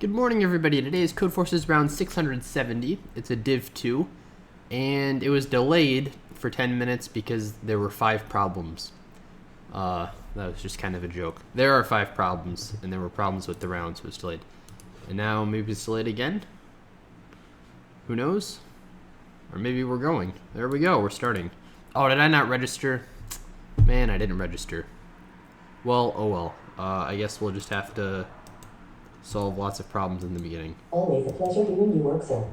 Good morning, everybody. Today is Codeforces round 670. It's a Div 2, and it was delayed for 10 minutes because there were 5 problems. That was just kind of a joke. There are 5 problems, and there were problems with the round, so it was delayed. And now maybe it's delayed again? Who knows? Or maybe we're going. There we go, we're starting. Oh, did I not register? Man, I didn't register. Well, oh well. I guess we'll just have to solve lots of problems in the beginning. Always a pleasure hearing you work, sir.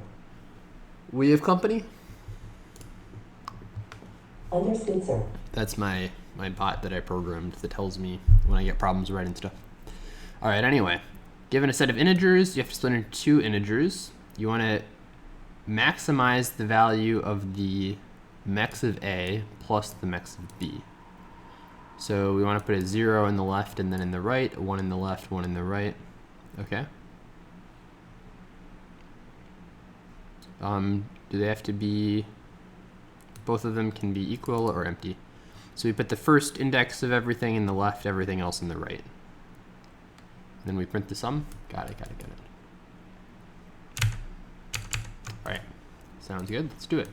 We have company? Understood, sir. That's my bot that I programmed that tells me when I get problems right and stuff. Alright, anyway. Given a set of integers, you have to split into 2 integers. You want to maximize the value of the mex of A plus the mex of B. So we want to put a 0 in the left and then in the right, a 1 in the left, 1 in the right. Okay. Do they have to be, both of them can be equal or empty. So we put the first index of everything in the left, everything else in the right. Then we print the sum. Got it. All right, sounds good. Let's do it.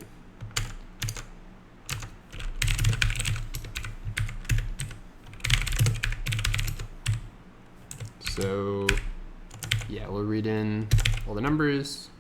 So yeah, we'll read in all the numbers.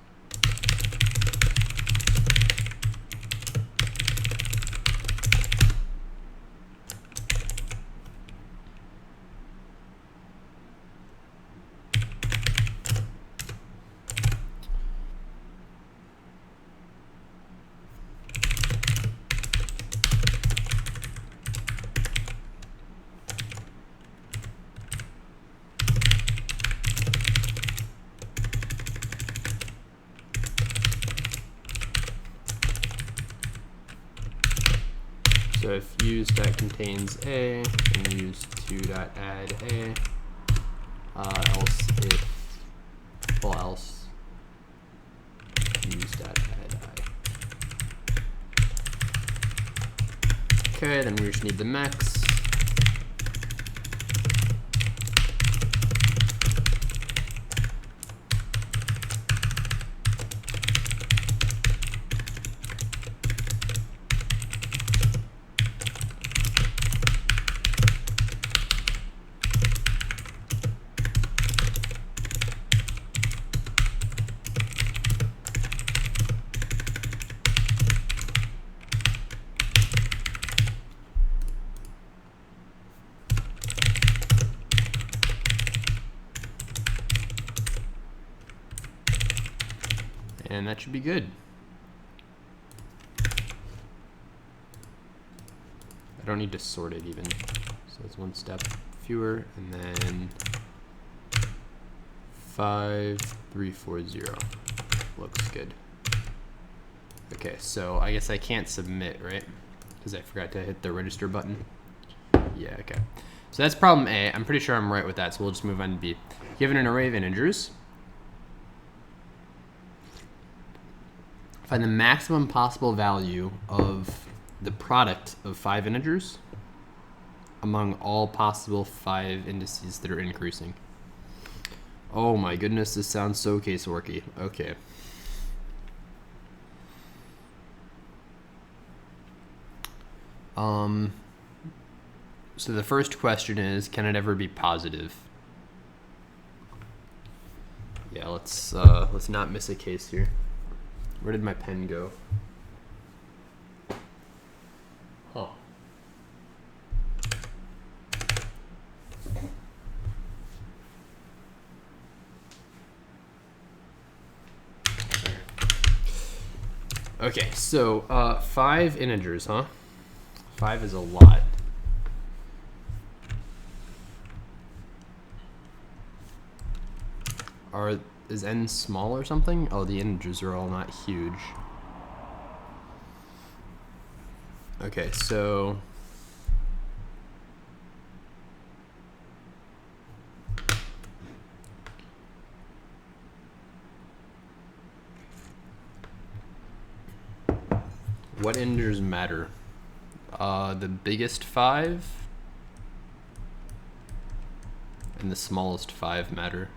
So if use dot contains A, and use 2 dot add A, else use dot add I. Okay, then we just need the mex. And that should be good. I don't need to sort it even. So it's one step fewer, and then 5, 3, 4, 0. Looks good. Okay, so I guess I can't submit, right? Because I forgot to hit the register button. Yeah, okay. So that's problem A. I'm pretty sure I'm right with that, so we'll just move on to B. Given an array of integers, find the maximum possible value of the product of 5 integers among all possible 5 indices that are increasing. Oh my goodness, this sounds so caseworky. Okay. So the first question is, can it ever be positive? Yeah, let's not miss a case here. Where did my pen go? Huh. Okay, so 5 integers, huh? 5 is a lot. Is n small or something? Oh, the integers are all not huge. Okay, so what integers matter? The biggest 5 and the smallest 5 matter.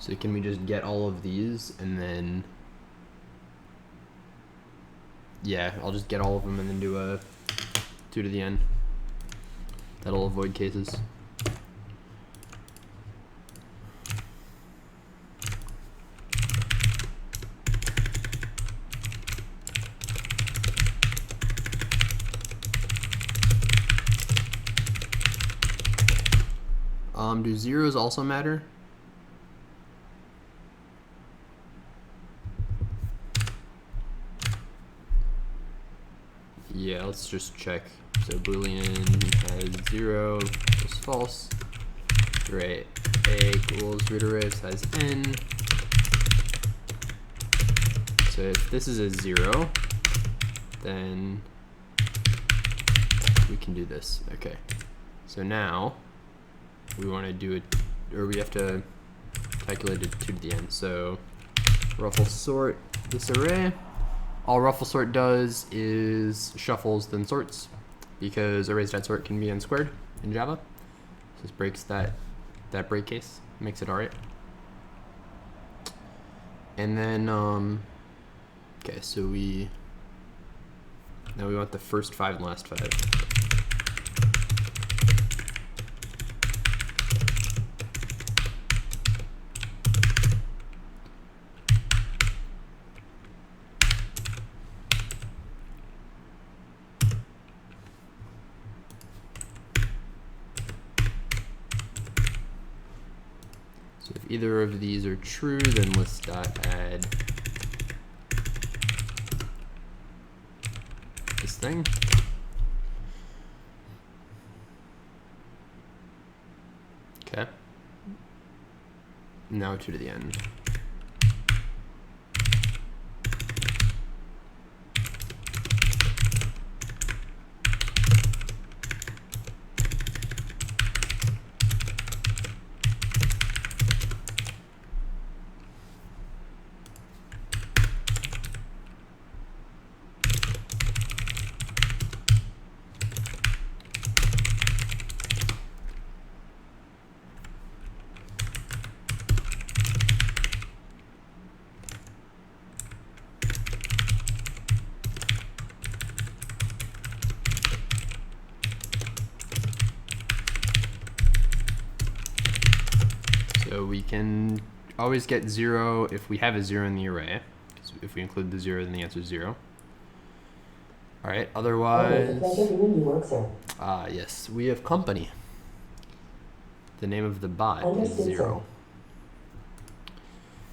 So can we just get all of these and then, yeah, I'll just get all of them and then do a 2 to the n. That'll avoid cases. Do zeros also matter? Yeah, let's just check. So Boolean has 0 is false. Array A equals root array of size n. So if this is a 0, then we can do this. Okay. So now we want to do it, or we have to calculate it 2 to the n. So ruffle sort this array. All ruffle sort does is shuffles then sorts, because arrays.sort can be n squared in Java. So this breaks that break case, makes it alright. And then okay, so now we want the first 5 and last 5. So if either of these are true, then list.add this thing. Okay. Now 2 to the n. So we can always get 0 if we have a 0 in the array. So if we include the 0, then the answer is 0. All right, otherwise, Pleasure doing your work, sir. yes, we have company. The name of the bot is Understood, 0.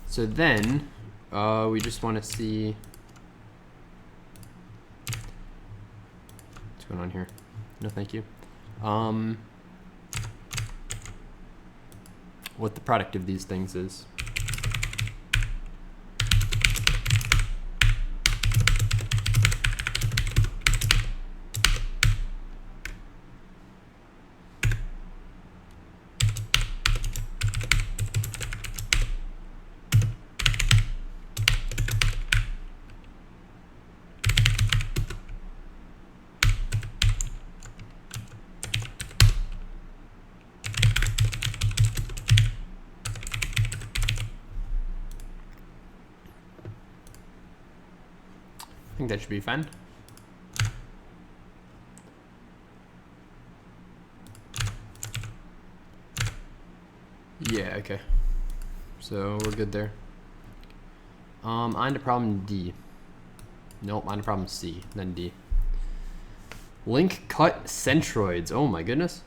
So then we just want to see what's going on here. No, thank you. What the product of these things is. I think that should be fine. Yeah, okay. So we're good there. On to problem D. Nope, on to problem C, then D. Link cut centroids. Oh my goodness.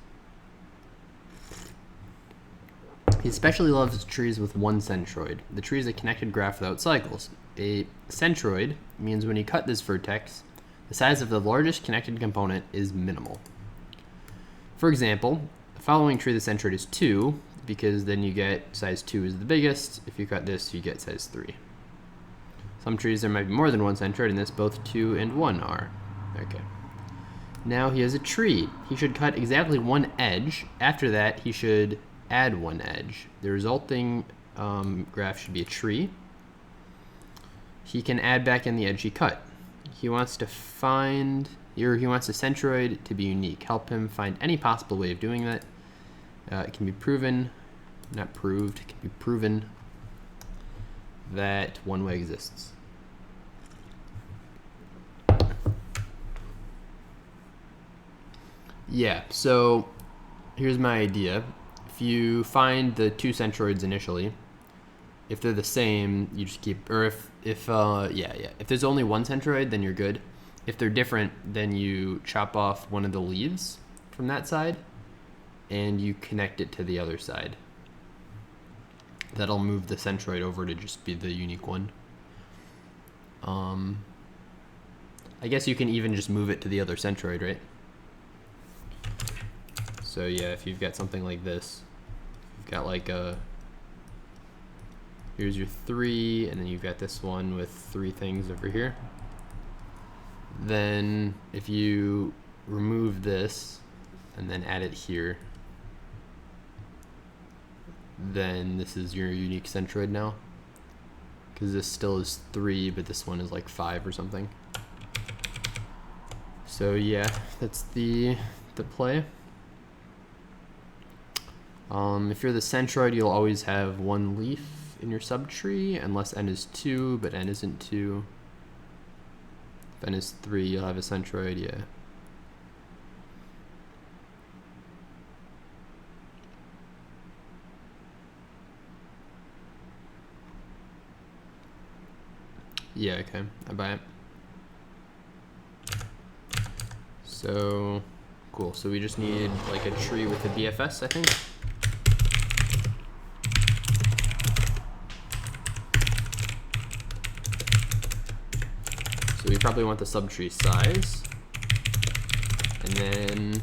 He especially loves trees with one centroid. The tree is a connected graph without cycles. A centroid means when you cut this vertex, the size of the largest connected component is minimal. For example, the following tree, the centroid is 2, because then you get size 2 is the biggest. If you cut this, you get size 3. Some trees there might be more than one centroid, and this both 2 and 1 are. Okay. Now he has a tree. He should cut exactly one edge. After that, he should add one edge. The resulting graph should be a tree. He can add back in the edge he cut. He wants to find, or he wants a centroid to be unique. Help him find any possible way of doing that. It can be proven, not proved, it can be proven that one way exists. Yeah, so here's my idea. If you find the two centroids initially, if they're the same, you just keep, or if there's only one centroid, then you're good. If they're different, then you chop off one of the leaves from that side and you connect it to the other side. That'll move the centroid over to just be the unique one. I guess you can even just move it to the other centroid, right? So yeah, if you've got something like this, you've got like here's your 3, and then you've got this one with 3 things over here. Then if you remove this and then add it here, then this is your unique centroid now, because this still is 3, but this one is like 5 or something. So yeah, that's the play. If you're the centroid, you'll always have 1 leaf in your subtree, unless n is 2, but n isn't 2. If n is 3, you'll have a centroid, yeah. Yeah, okay, I buy it. So, cool, so we just need like a tree with a BFS, I think. So we probably want the subtree size, and then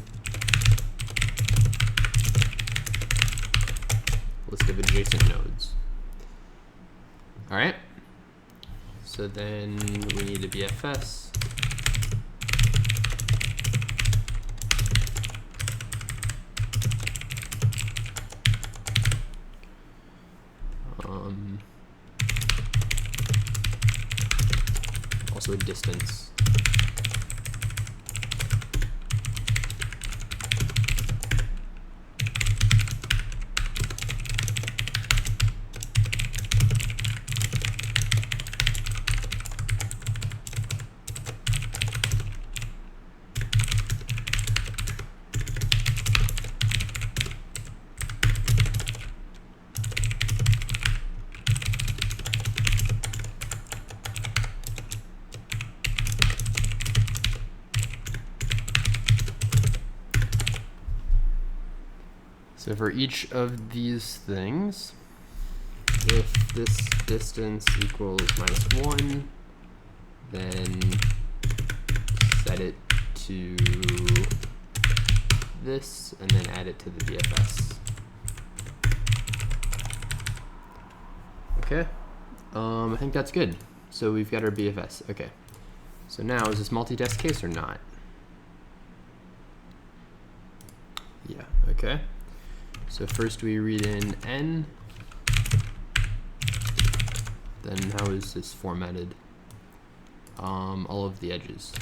list of adjacent nodes. All right. So then we need a BFS. Also a distance. So for each of these things, if this distance equals -1, then set it to this and then add it to the BFS. Okay, I think that's good. So we've got our BFS. Okay, so now is this multi-test case or not? Yeah, okay. So first we read in n, then how is this formatted? All of the edges.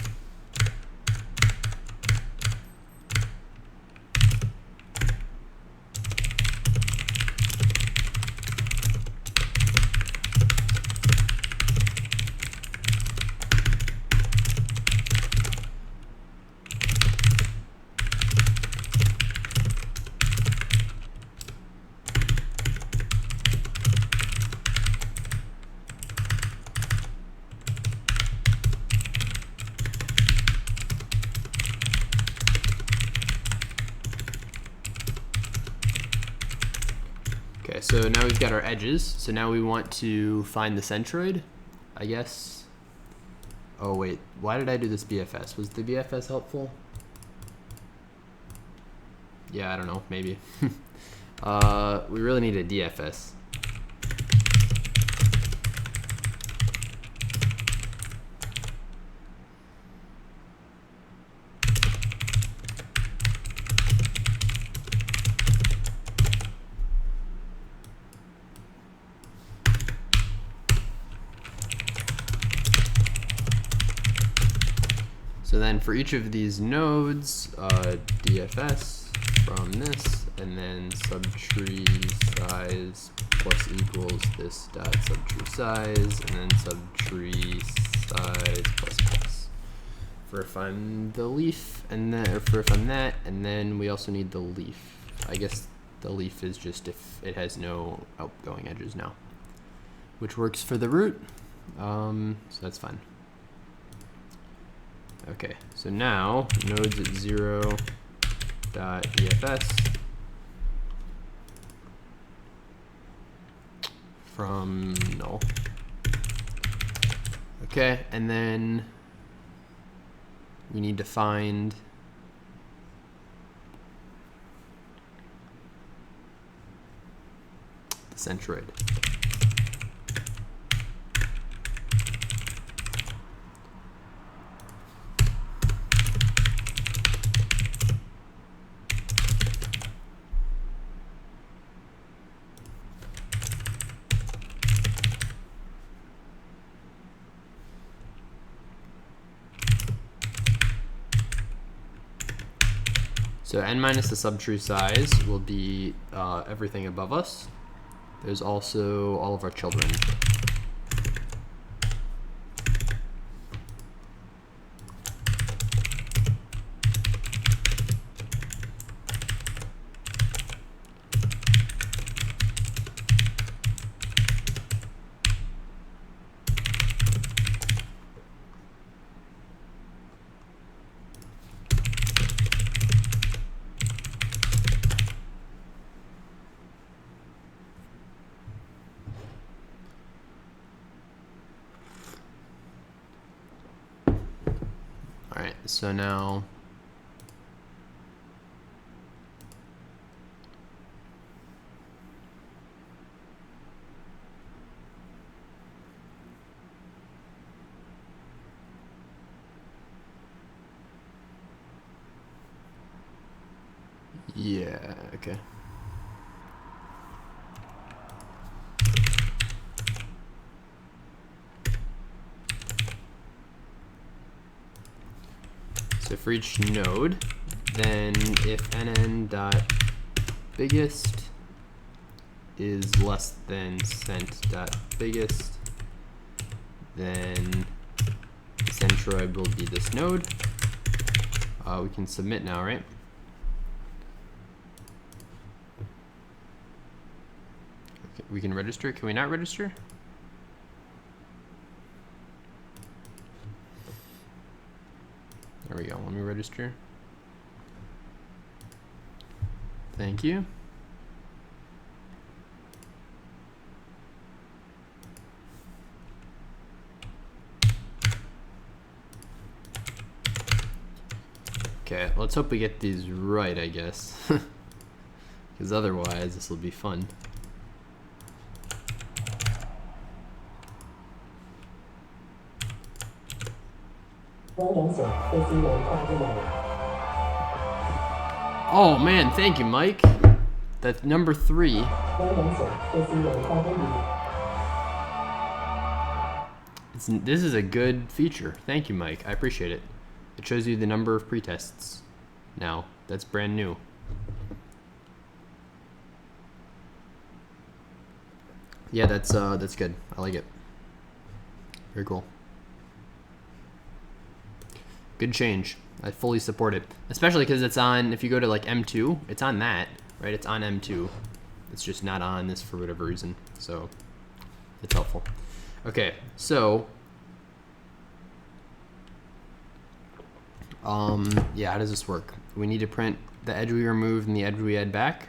Okay, so now we've got our edges. So now we want to find the centroid, I guess. Oh wait, why did I do this BFS? Was the BFS helpful? Yeah, I don't know, maybe. We really need a DFS. So then for each of these nodes, DFS from this, and then subtree size plus equals this dot subtree size, and then subtree size plus plus. For if I'm the leaf, and then, or for if I'm that, and then we also need the leaf. I guess the leaf is just if it has no outgoing edges now, which works for the root, so that's fine. Okay, so now nodes at 0 dot EFS from null. Okay, and then we need to find the centroid. So n minus the subtree size will be everything above us. There's also all of our children. All right, so now yeah, okay. So for each node, then if nn dot biggest is less than cent dot biggest, then the centroid will be this node. We can submit now, right? Okay, we can register. Can we not register? There we go. Let me register. Thank you. Okay, let's hope we get these right, I guess. Because otherwise, this will be fun. Well done, sir. AC load problematic. Oh man, thank you, Mike. That's number 3. Well done, sir. AC load problematic. This is a good feature. Thank you, Mike. I appreciate it. It shows you the number of pretests now. That's brand new. Yeah, that's good. I like it. Very cool. Good change. I fully support it, especially because it's on. If you go to like M2, it's on that, right? It's on M2. It's just not on this for whatever reason. So it's helpful. Okay, so yeah, how does this work? We need to print the edge we removed and the edge we add back.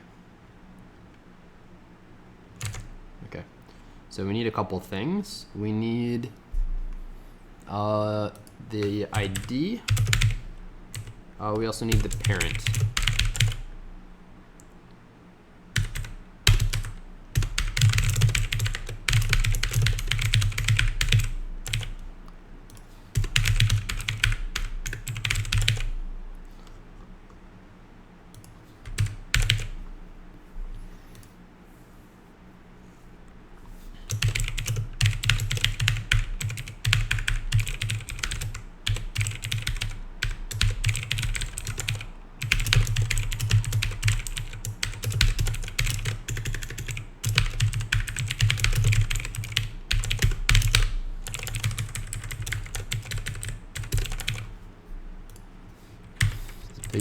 Okay, so we need a couple things. We need the ID. We also need the parent.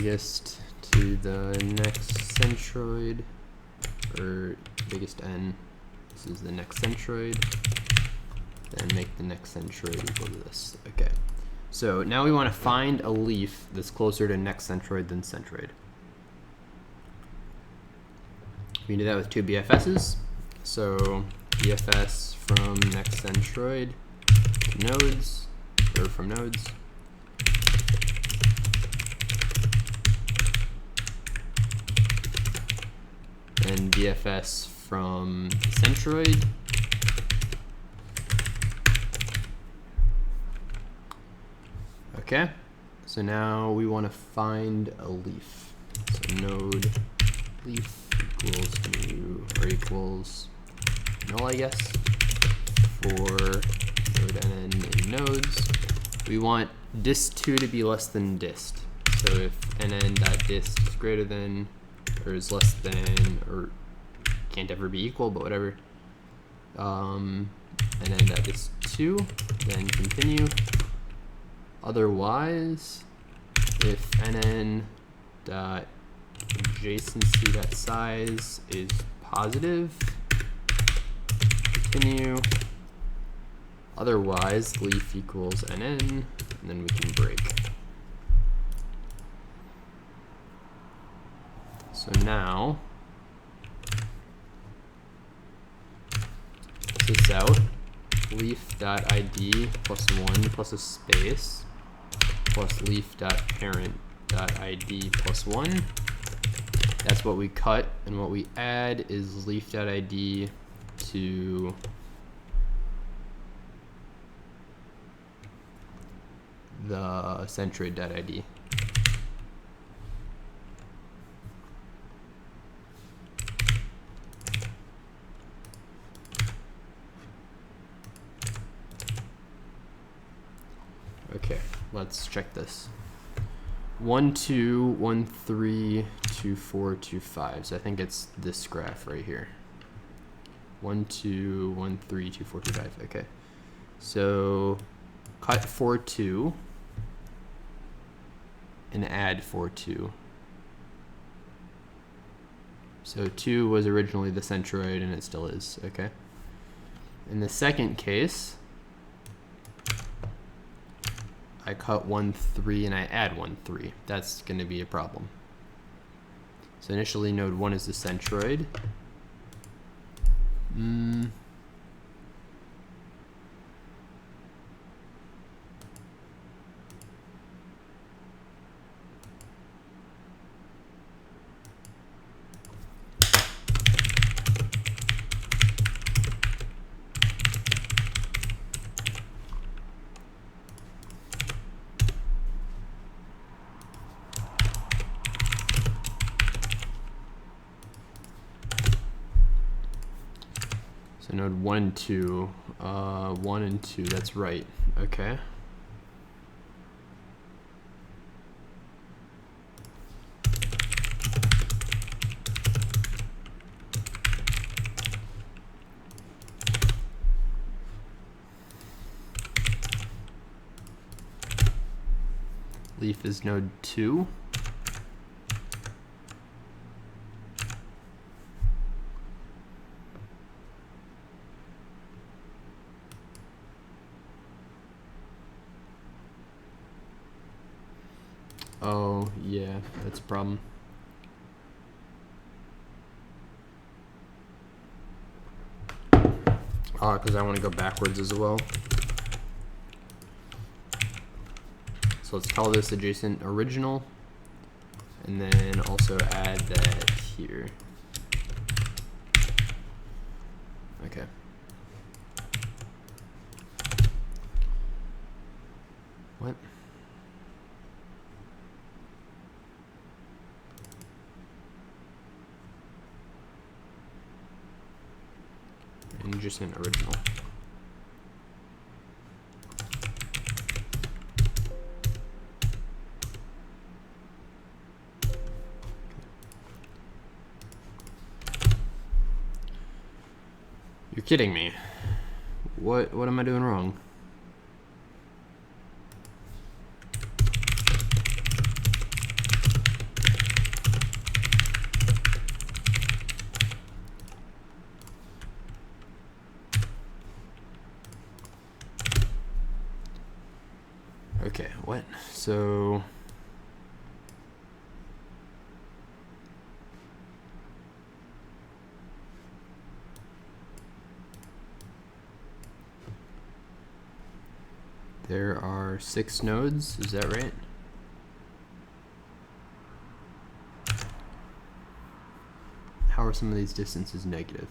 biggest to the next centroid, or biggest n. This is the next centroid. Then make the next centroid equal to this. Okay. So now we want to find a leaf that's closer to next centroid than centroid. We can do that with two BFSs. So BFS from next centroid to nodes, or from nodes. And BFS from centroid. Okay, so now we want to find a leaf. So node leaf equals new, or equals null, I guess, for node nn in nodes. We want dist2 to be less than dist. So if nn.dist is greater than, or is less than, or can't ever be equal, but whatever, nn.dist2, then continue. Otherwise, if nn.adjacency.size is positive, continue. Otherwise, leaf equals nn, and then we can break. So now, this out, leaf.id plus 1 plus a space plus leaf.parent.id plus 1. That's what we cut, and what we add is leaf.id to the centroid.id. Okay, let's check this. 1, 2, 1, 3, 2, 4, 2, 5. So I think it's this graph right here. 1, 2, 1, 3, 2, 4, 2, 5. Okay. So cut 4, 2 and add 4, 2. So 2 was originally the centroid and it still is. Okay. In the second case, I cut 1, 3 and I add 1, 3. That's going to be a problem. So initially node 1 is the centroid. So node 1 and 2, 1 and 2, that's right. Okay. Leaf is node 2. Oh, yeah, that's a problem. Because I want to go backwards as well. So let's call this adjacent original, and then also add that here. Okay. What? Adjacent original. You're kidding me. What am I doing wrong? what? So there are 6 nodes, is that right? How are some of these distances negative?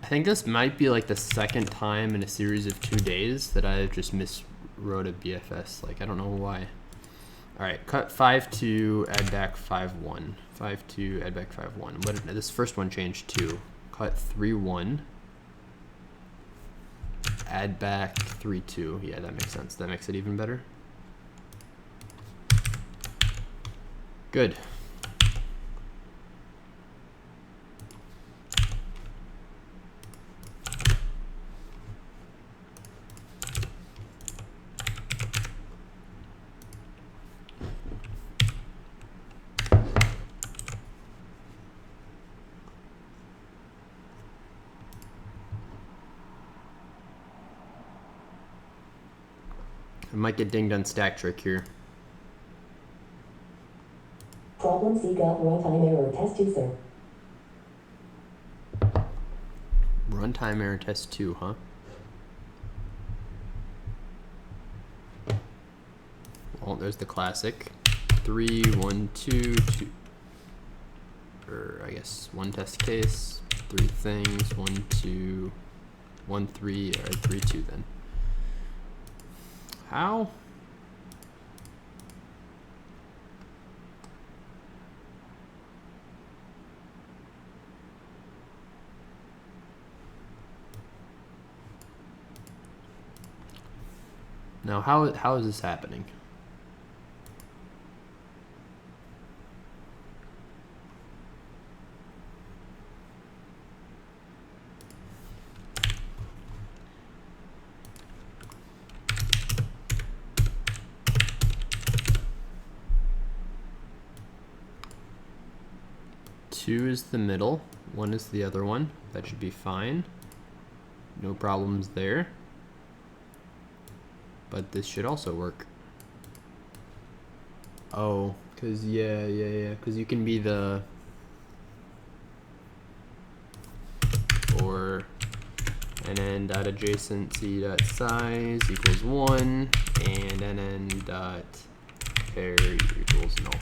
I think this might be like the second time in a series of 2 days that I've just miswrote a BFS. Like, I don't know why. All right, cut 5-2, add back 5-1. 5-2, add back 5-1. What, this first one changed 2. Cut 3-1, add back 3-2. Yeah, that makes sense. That makes it even better. Good. I might get dinged on stack trick here. Problem C got runtime error. Test 2, sir. Runtime error test 2, huh? Well, there's the classic. 3, 1, 2, 2. Or I guess 1 test case, 3 things, 1, 2, 1, 3, or 3, 2 then. How? Now, how is this happening? Two is the middle, 1 is the other one. That should be fine. No problems there. But this should also work. Oh, because yeah, because you can be the or nn dot adjacent c dot size equals 1 and nn dot pair equals null.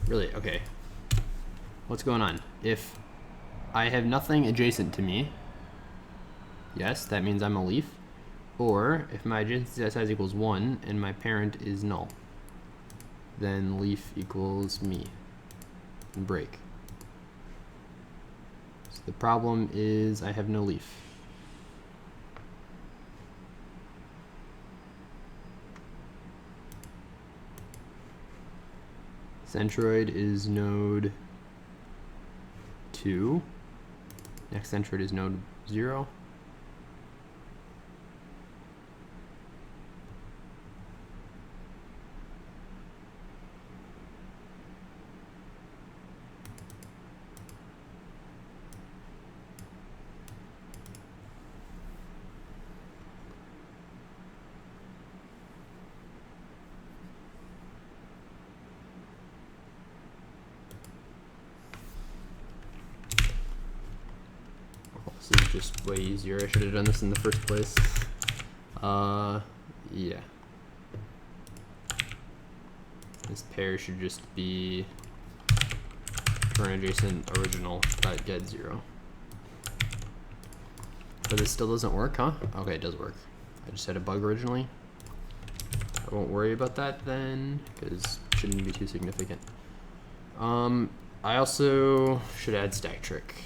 Really? Okay. What's going on? If I have nothing adjacent to me, yes, that means I'm a leaf. Or if my adjacent size equals 1 and my parent is null, then leaf equals me and break. So the problem is I have no leaf. centroid is node 2. Next centroid is node 0. This is just way easier. I should have done this in the first place. Yeah. This pair should just be current adjacent original dot get 0. But this still doesn't work, huh? Okay, it does work. I just had a bug originally. I won't worry about that then, because it shouldn't be too significant. I also should add stack trick.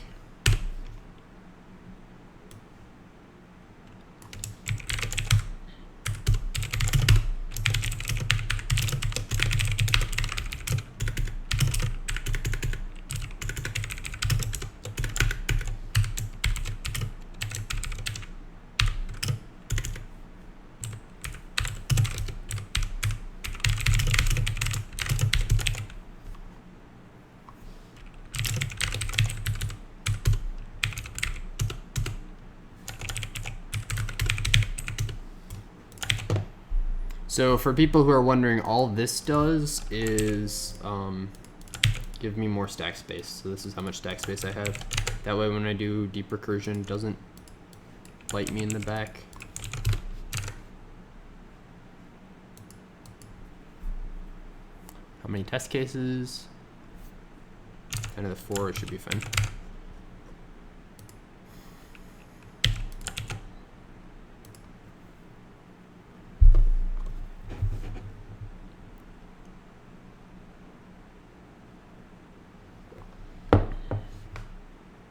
So for people who are wondering, all this does is give me more stack space. So this is how much stack space I have. That way when I do deep recursion, it doesn't bite me in the back. How many test cases? 10 to the 4, it should be fine.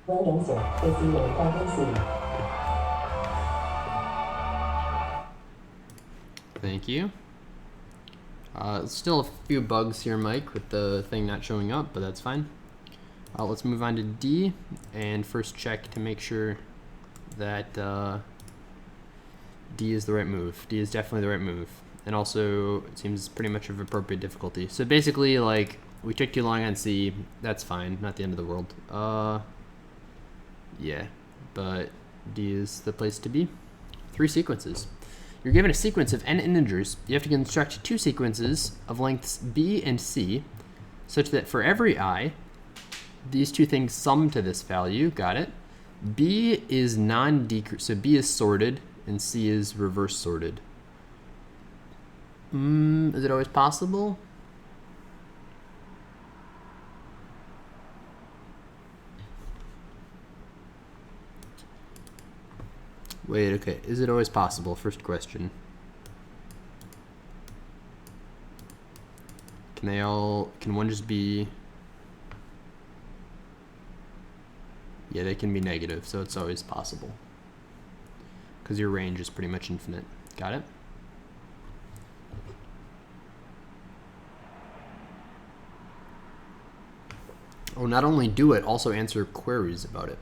Well done, sir. AC 1504. Thank you. Still a few bugs here, Mike, with the thing not showing up, but that's fine. Let's move on to D and first check to make sure that D is the right move. D is definitely the right move. And also, it seems pretty much of appropriate difficulty. So basically, like, we took too long on C. That's fine. Not the end of the world. Yeah, but D is the place to be. 3 sequences. You're given a sequence of n integers. You have to construct 2 sequences of lengths b and c, such that for every I, these 2 things sum to this value. Got it? B is non-decreasing, so B is sorted, and C is reverse sorted. Is it always possible? Wait, okay. Is it always possible? First question. Can one just be... Yeah, they can be negative, so it's always possible. Because your range is pretty much infinite. Got it? Oh, not only do it, also answer queries about it.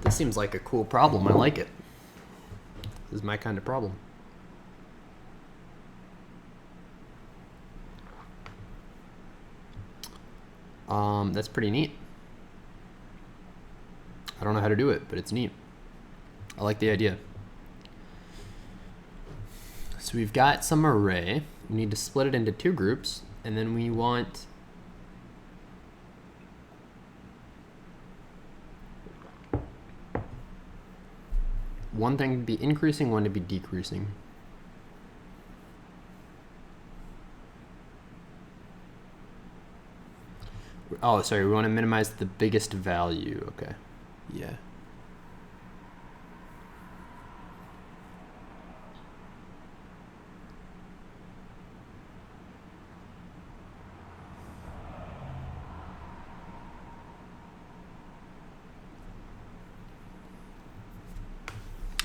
This seems like a cool problem. I like it. This is my kind of problem. That's pretty neat. I don't know how to do it, but it's neat. I like the idea. So we've got some array. We need to split it into 2 groups, and then we want one thing to be increasing, one to be decreasing. Oh, sorry, we want to minimize the biggest value. Okay. Yeah.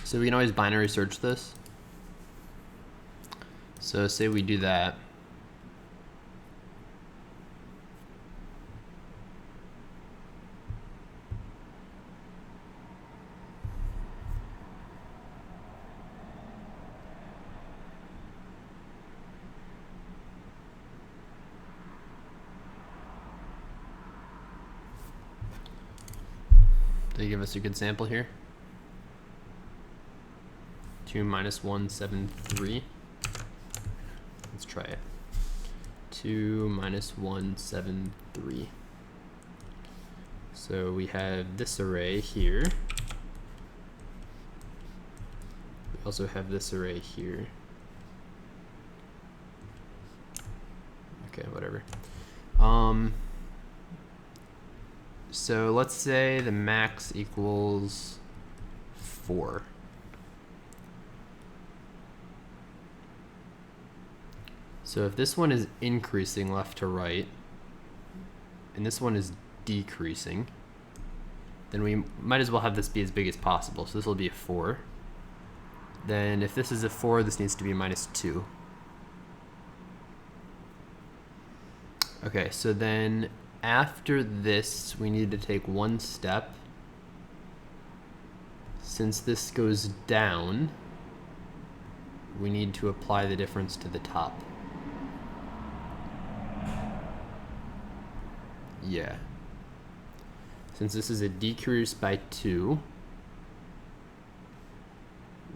So we can always binary search this. So say we do that. They give us a good sample here. 2 minus 1, 7, 3. Let's try it. 2 minus 1, 7, 3. So we have this array here. We also have this array here. Okay, whatever. So let's say the max equals 4. So if this one is increasing left to right, and this one is decreasing, then we might as well have this be as big as possible. So this will be a 4. Then if this is a 4, this needs to be minus 2. Okay, so then after this, we need to take one step. Since this goes down, we need to apply the difference to the top. Yeah. Since this is a decrease by 2,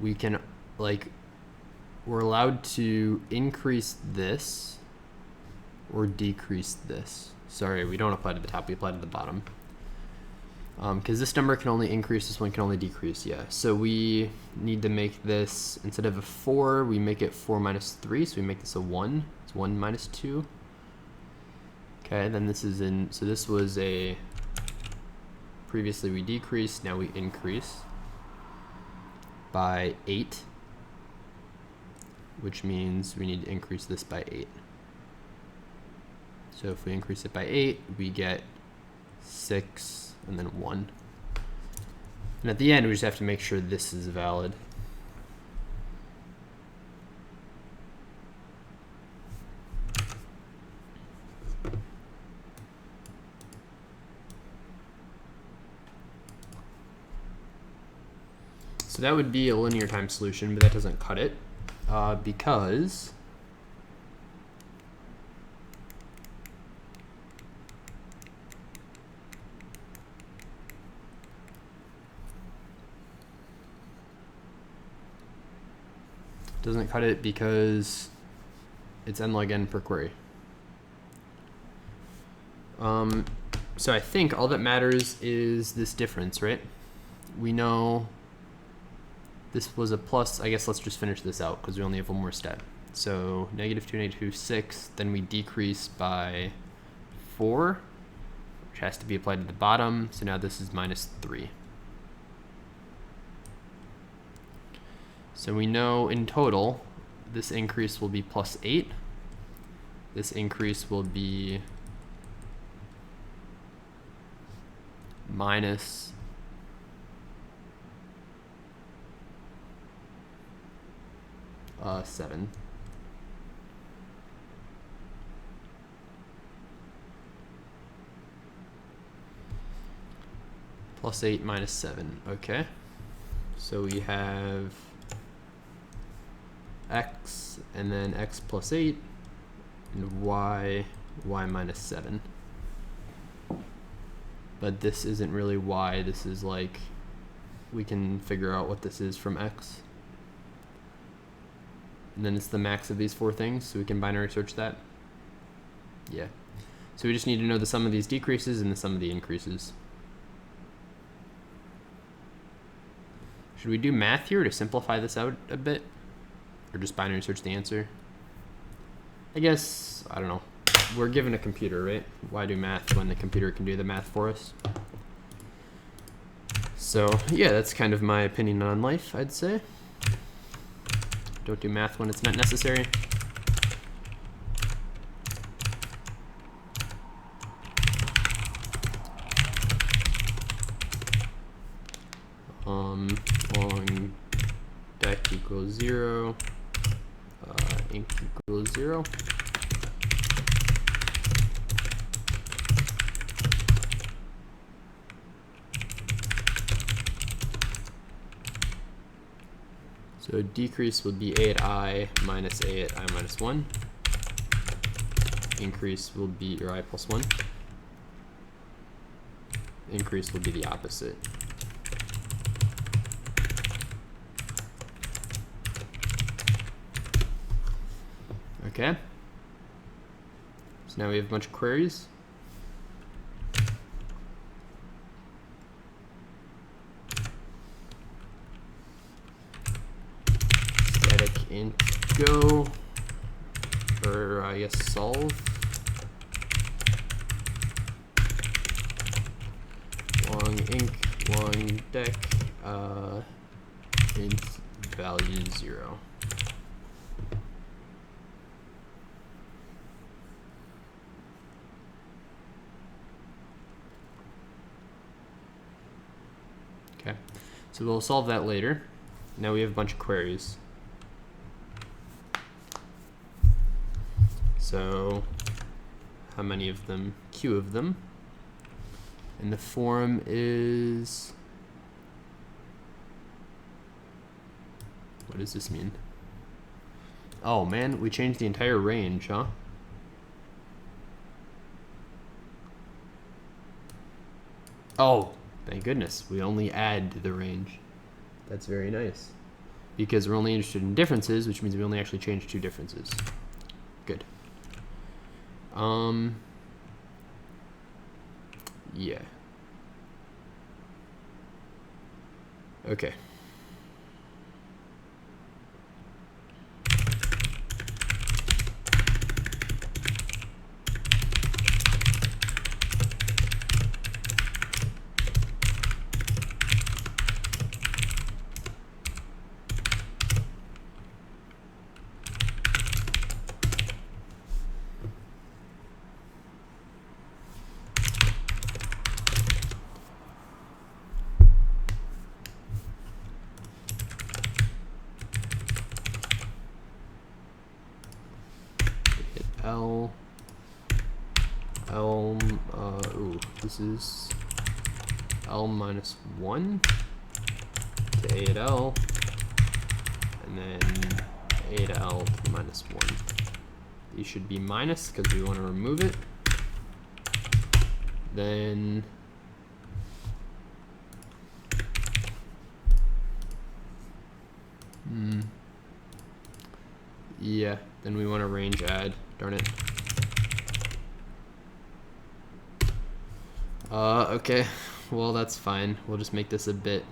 we can, we're allowed to increase this or decrease this. Sorry, we don't apply to the top, we apply to the bottom. Because this number can only increase, this one can only decrease, yeah. So we need to make this, instead of a 4, we make it 4 minus 3, so we make this a 1. It's 1 minus 2. Okay, then this is in, so this was a, previously we decreased, now we increase by 8, which means we need to increase this by 8. So if we increase it by 8, we get 6 and then 1. And at the end, we just have to make sure this is valid. So that would be a linear time solution, but that doesn't cut it because it's n log n per query. So I think all that matters is this difference, right? We know this was a plus. I guess let's just finish this out because we only have one more step. So -2, -6, then we decrease by 4, which has to be applied to the bottom. So now this is minus 3. So we know in total, this increase will be plus 8. This increase will be minus seven. Plus 8 minus 7. Okay. So we have x and then x plus 8 and y minus 7. But this isn't really y, this is like, we can figure out what this is from x. And then it's the max of these 4 things, so we can binary search that. Yeah. So we just need to know the sum of these decreases and the sum of the increases. Should we do math here to simplify this out a bit? Or just binary search the answer? I guess, I don't know. We're given a computer, right? Why do math when the computer can do the math for us? So, yeah, that's kind of my opinion on life, I'd say. Don't do math when it's not necessary. Long deck equals 0. inc equals 0. So decrease would be a at I minus a at I minus 1. Increase will be, or I plus 1. Increase will be the opposite. Okay. So now we have a bunch of queries. Static int go, or I guess solve. Long inc, long dec, int value 0. Okay, so we'll solve that later. Now we have a bunch of queries. So how many of them? Q of them. And the form is, what does this mean? Oh man, we changed the entire range, huh? Oh, thank goodness, we only add to the range. That's very nice. Because we're only interested in differences, which means we only actually change 2 differences. Good. Yeah. Okay. This is L minus 1 to A at L, and then A to L to the minus 1. These should be minus because we want to remove it. Then yeah, then we want to range add, darn it. Okay, well that's fine. We'll just make this a bit.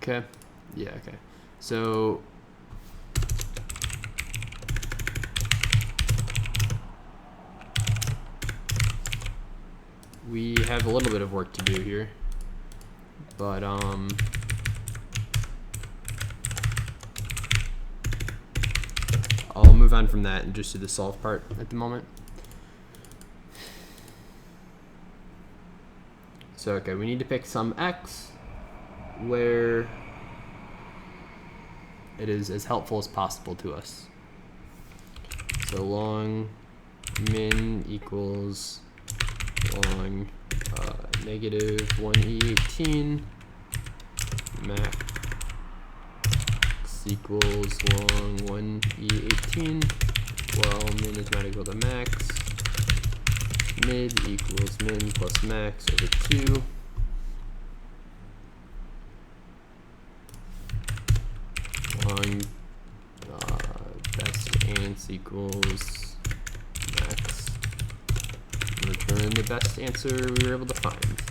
Okay, yeah, okay. So we have a little bit of work to do here, but I'll move on from that and just do the solve part at the moment. So okay, we need to pick some x where it is as helpful as possible to us. So long min equals long negative 1e18 max equals long 1e18. Well, min is not equal to max. Mid equals min plus max over 2. Long best ants equals max. Return the best answer we were able to find.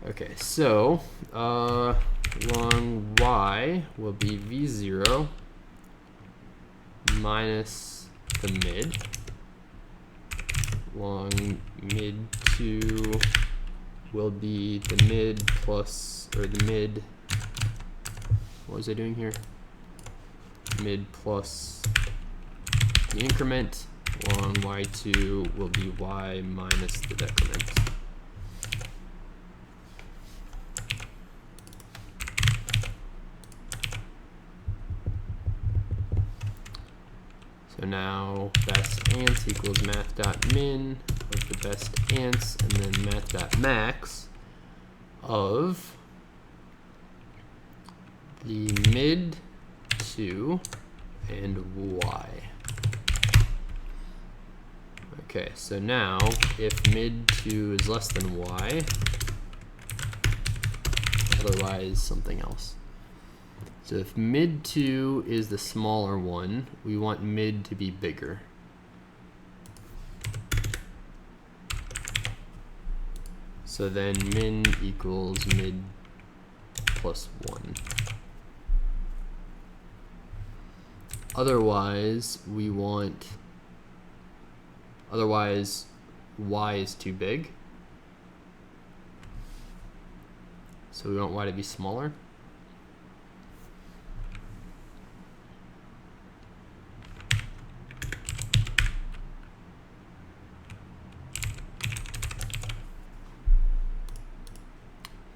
Okay, so long y will be v0 minus the mid. Long mid 2 will be the mid plus, or the mid, what was I doing here? Mid plus the increment. Long y2 will be y minus the decrement. So now best ants equals math.min of the best ants, and then math.max of the mid 2 and y. Okay, so now if mid 2 is less than y, otherwise something else. So if mid 2 is the smaller one, we want mid to be bigger. So then min equals mid plus 1. Otherwise, otherwise y is too big. So we want y to be smaller.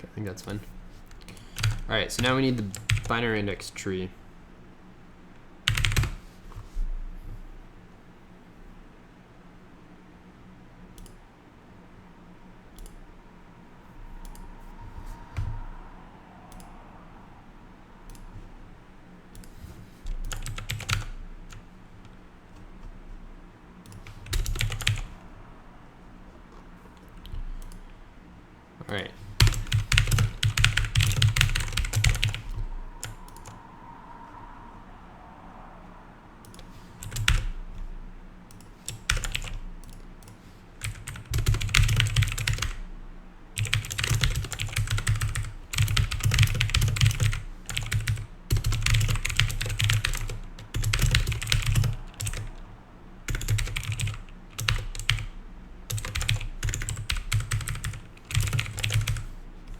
I think that's fine. All right, so now we need the binary index tree. All right.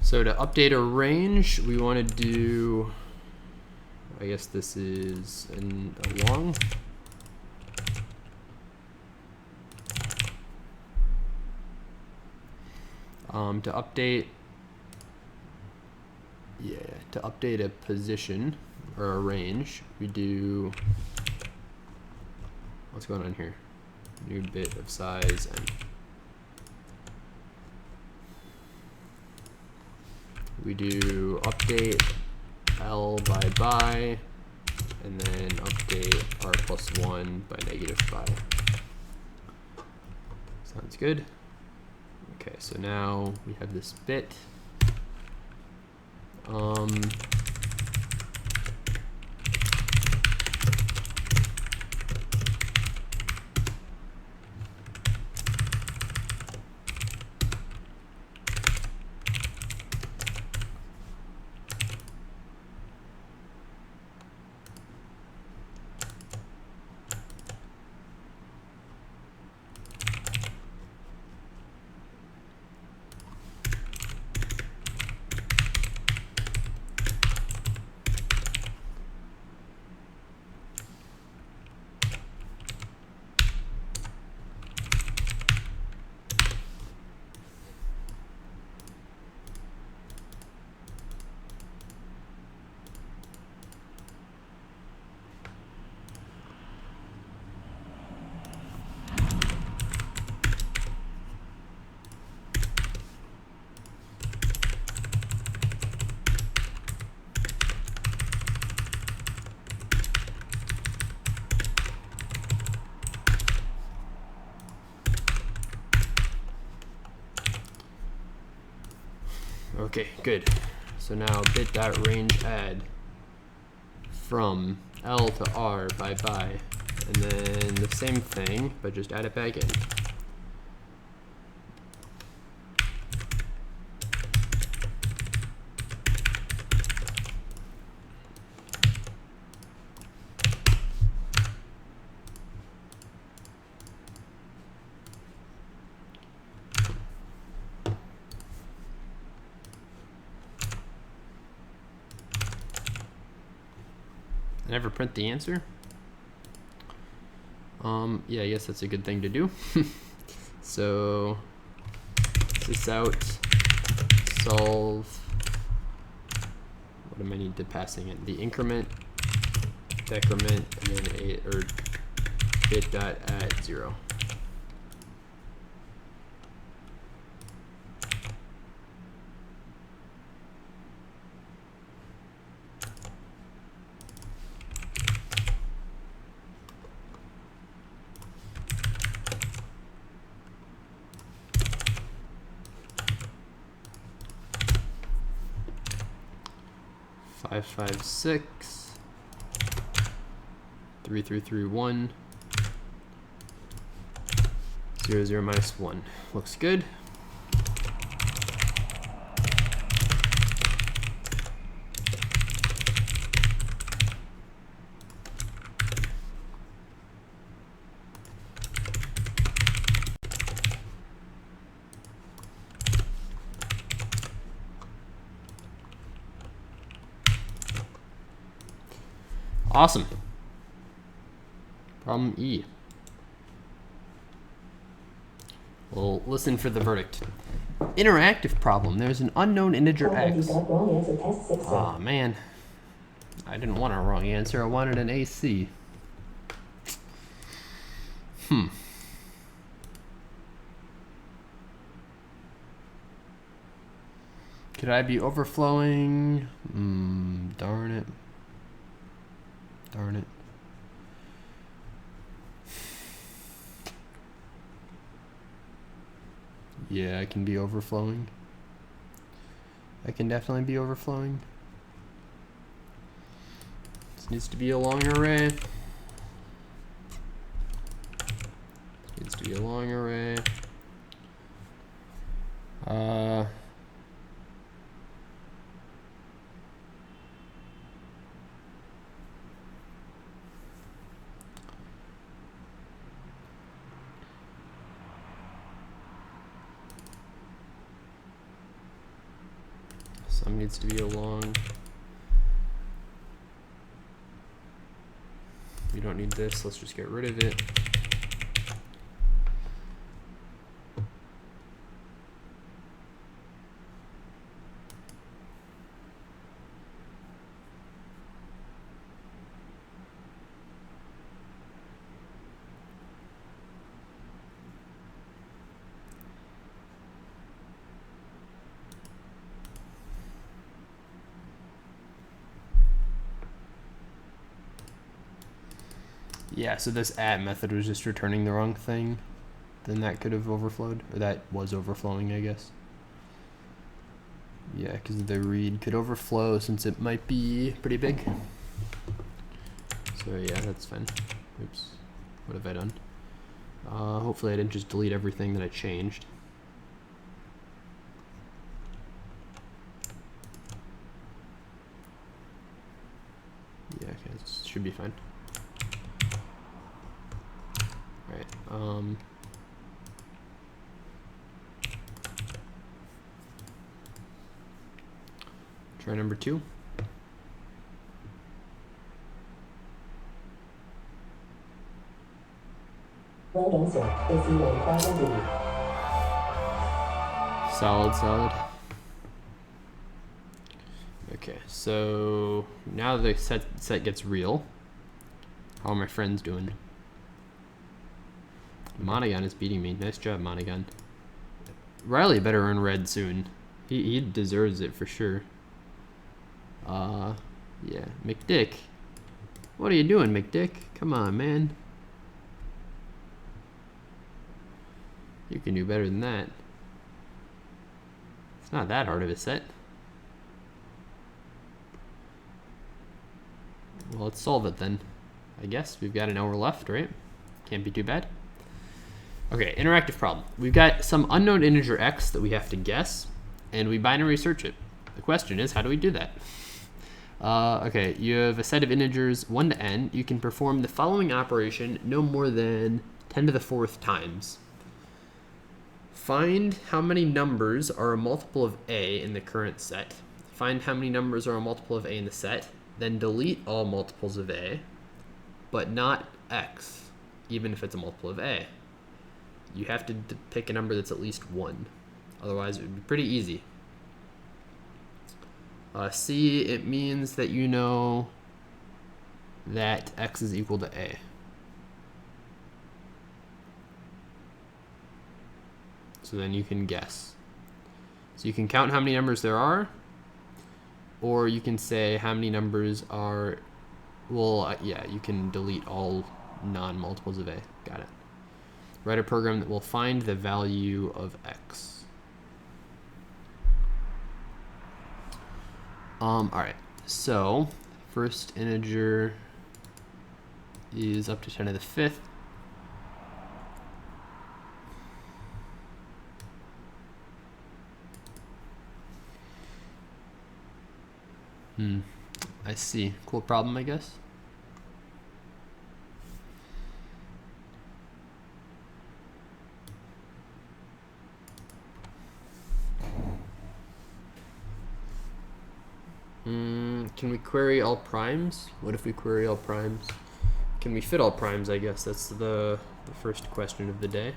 So to update a range, we want to do, I guess this is a long. To update a position or a range, we do, what's going on here? New bit of size and we do update L by, and then update R plus 1 by negative by. Sounds good. Okay, so now we have this bit. Okay, good. So now bit.range add from L to R by, and then the same thing, but just add it back in. never print the answer. Yeah, I guess that's a good thing to do. So this out, solve. What am I need to passing it? The increment, decrement, and then bit dot add 0. Five, 5, 6, 3, 3, 3, 1, 0, 0, minus 1. Looks good. Awesome. Problem E. We'll listen for the verdict. Interactive problem. There's an unknown integer x. Wrong answer, test 6. Aw, man. I didn't want a wrong answer. I wanted an AC. Could I be overflowing? Darn it. Darn it. Yeah, I can be overflowing. I can definitely be overflowing. This needs to be a long array. This needs to be a long array. Some needs to be a long. We don't need this. Let's just get rid of it. Yeah, so this at method was just returning the wrong thing. Then that could have overflowed, or that was overflowing, I guess. Yeah, because the read could overflow since it might be pretty big. So yeah, that's fine. Oops, what have I done? Hopefully I didn't just delete everything that I changed. Yeah, okay, this should be fine. Alright, try number 2. Wrong answer, AC1 problem B. Solid, solid. Okay, so now the set gets real. How are my friends doing? Monogon is beating me. Nice job, Monogon. Riley better earn red soon. He deserves it for sure. Yeah, McDick. What are you doing, McDick? Come on, man. You can do better than that. It's not that hard of a set. Well, let's solve it then. I guess we've got an hour left, right? Can't be too bad. Okay, interactive problem. We've got some unknown integer x that we have to guess, and we binary search it. The question is, how do we do that? Okay, you have a set of integers 1 to n. You can perform the following operation no more than 10 to the 4th times. Find how many numbers are a multiple of a in the current set. Find how many numbers are a multiple of a in the set. then delete all multiples of a, but not x, even if it's a multiple of a. You have to pick a number that's at least 1. Otherwise, it would be pretty easy. C, it means that you know that x is equal to a. So then you can guess. So you can count how many numbers there are, or you can say how many numbers are, well, yeah, you can delete all non-multiples of a. Got it. Write a program that will find the value of x. All right, so first integer is up to 10 to the 5th. I see. Cool problem, I guess. Can we query all primes? What if we query all primes? Can we fit all primes, I guess? That's the first question of the day.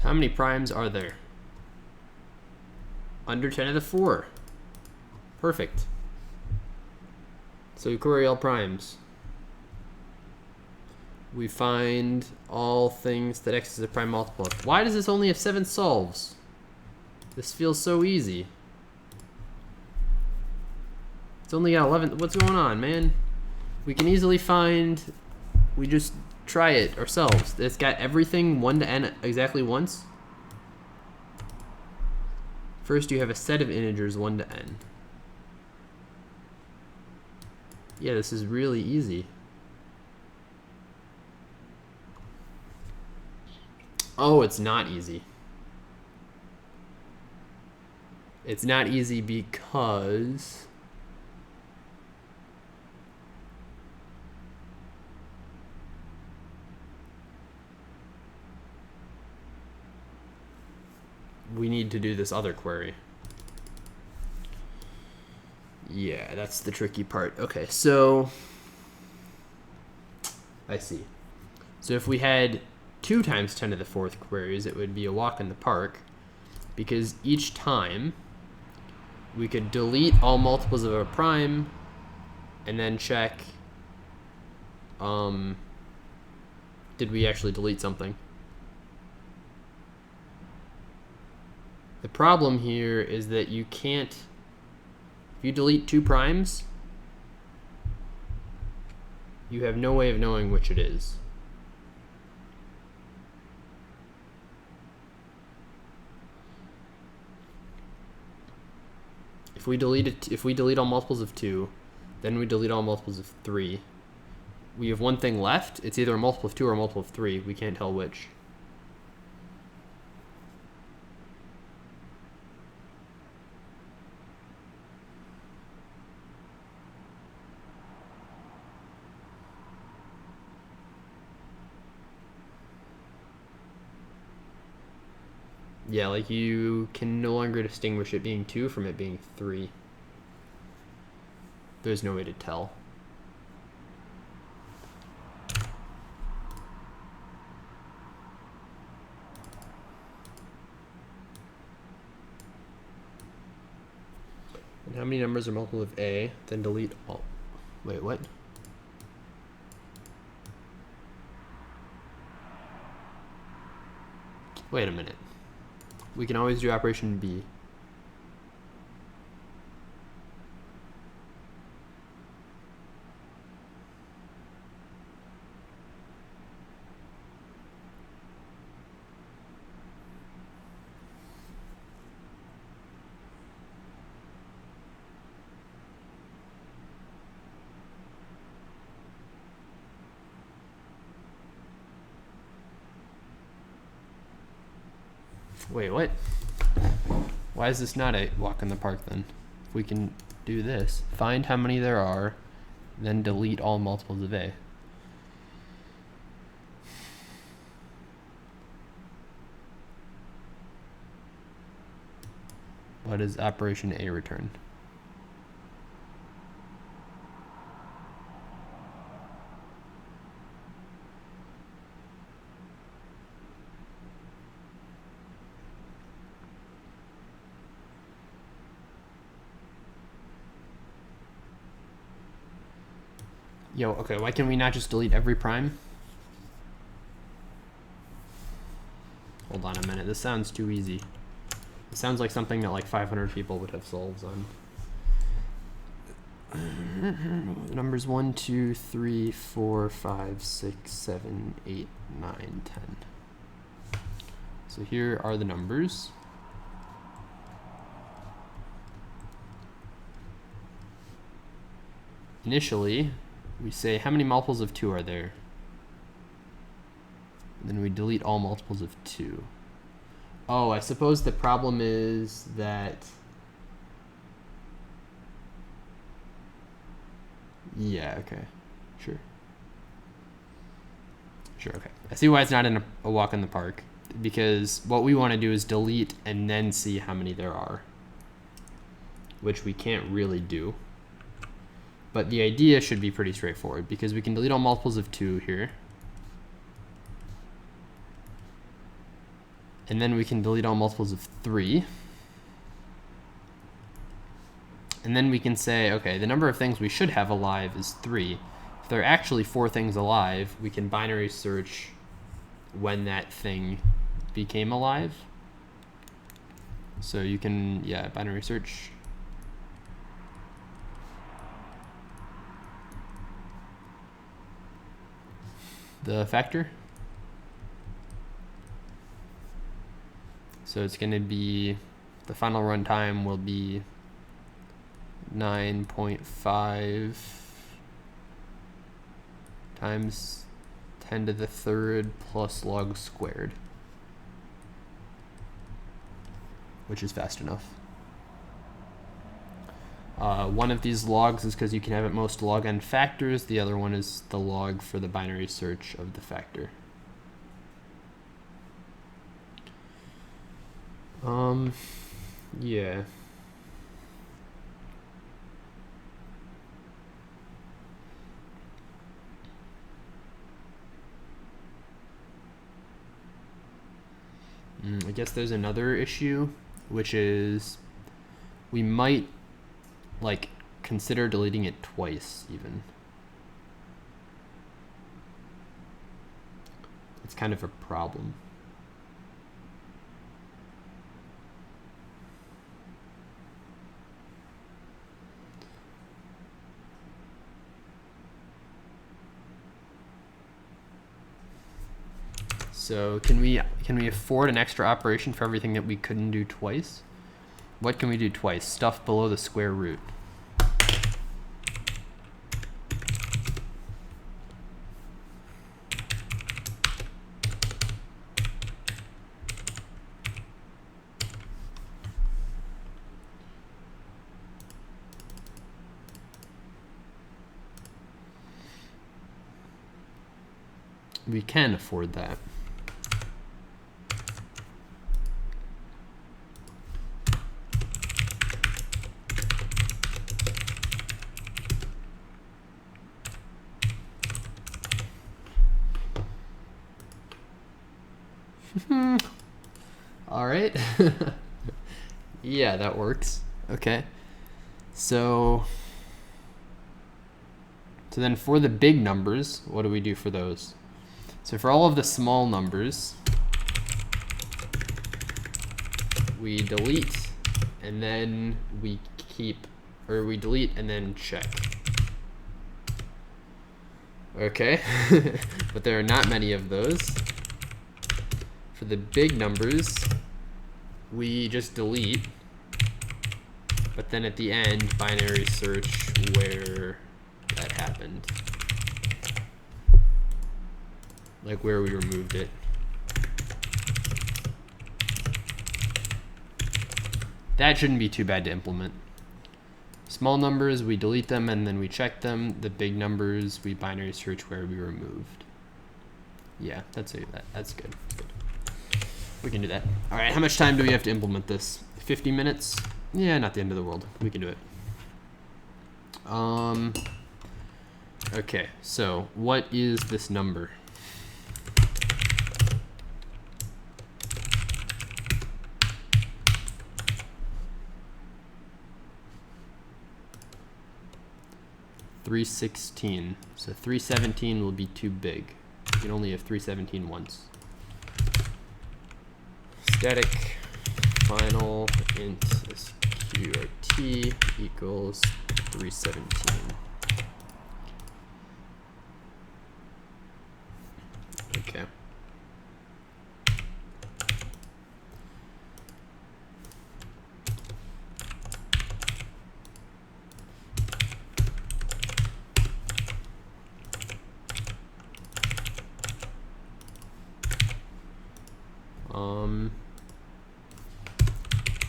How many primes are there? Under 10 to the 4. Perfect. So we query all primes. We find all things that x is a prime multiple of. Why does this only have 7 solves? This feels so easy. It's only got 11. What's going on, man? We can easily find, we just try it ourselves. It's got everything 1 to n exactly once. First, you have a set of integers 1 to n. Yeah, this is really easy. Oh, it's not easy. It's not easy because we need to do this other query. Yeah, that's the tricky part. Okay, so I see. So if we had 2 times 10 to the 4th queries, it would be a walk in the park, because each time we could delete all multiples of a prime and then check, did we actually delete something? The problem here is that you can't, if you delete 2 primes, you have no way of knowing which it is. If we delete all multiples of 2, then we delete all multiples of 3, we have one thing left. It's either a multiple of 2 or a multiple of 3. We can't tell which. Yeah, like you can no longer distinguish it being 2 from it being 3. There's no way to tell. How many numbers are multiple of A? Then delete all. Wait, what? Wait a minute. We can always do operation B. Wait, what? Why is this not a walk in the park then? If we can do this, find how many there are, then delete all multiples of A. What does operation A return? Yo, okay, why can we not just delete every prime? Hold on a minute, this sounds too easy. It sounds like something that like 500 people would have solves on. Numbers 1, 2, 3, 4, 5, 6, 7, 8, 9, 10. So here are the numbers. Initially, we say how many multiples of 2 are there? And then we delete all multiples of 2. Oh, I suppose the problem is that... Yeah, okay. Sure. Sure, okay. I see why it's not in a walk in the park. Because what we want to do is delete and then see how many there are. Which we can't really do. But the idea should be pretty straightforward because we can delete all multiples of 2 here. And then we can delete all multiples of 3. And then we can say, okay, the number of things we should have alive is 3. If there are actually 4 things alive, we can binary search when that thing became alive. So you can, yeah, binary search. The factor. So it's going to be, the final runtime will be 9.5 times 10 to the third plus log squared, which is fast enough. One of these logs is because you can have at most log n factors. The other one is the log for the binary search of the factor. Yeah. I guess there's another issue, which is we might like consider deleting it twice even. It's kind of a problem. So can we afford an extra operation for everything that we couldn't do twice? What can we do twice? Stuff below the square root. We can afford that. All right. Yeah, that works. Okay. So then for the big numbers, what do we do for those? So for all of the small numbers, we delete and then we keep, or we delete and then check. Okay, but there are not many of those. For the big numbers, we just delete, but then at the end, binary search where that happened. Like where we removed it. That shouldn't be too bad to implement. Small numbers, we delete them and then we check them. The big numbers, we binary search where we removed. Yeah, that's good. We can do that. All right, how much time do we have to implement this? 50 minutes? Yeah, not the end of the world. We can do it. Okay, so what is this number? $316. So 317 will be too big. You can only have 317 once. Static final int sqrt equals 317. Okay.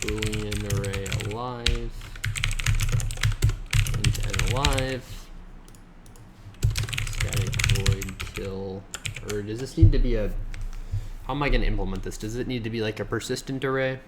Boolean array alive, int n alive, static void kill, or does this need to be a, how am I going to implement this? Does it need to be like a persistent array?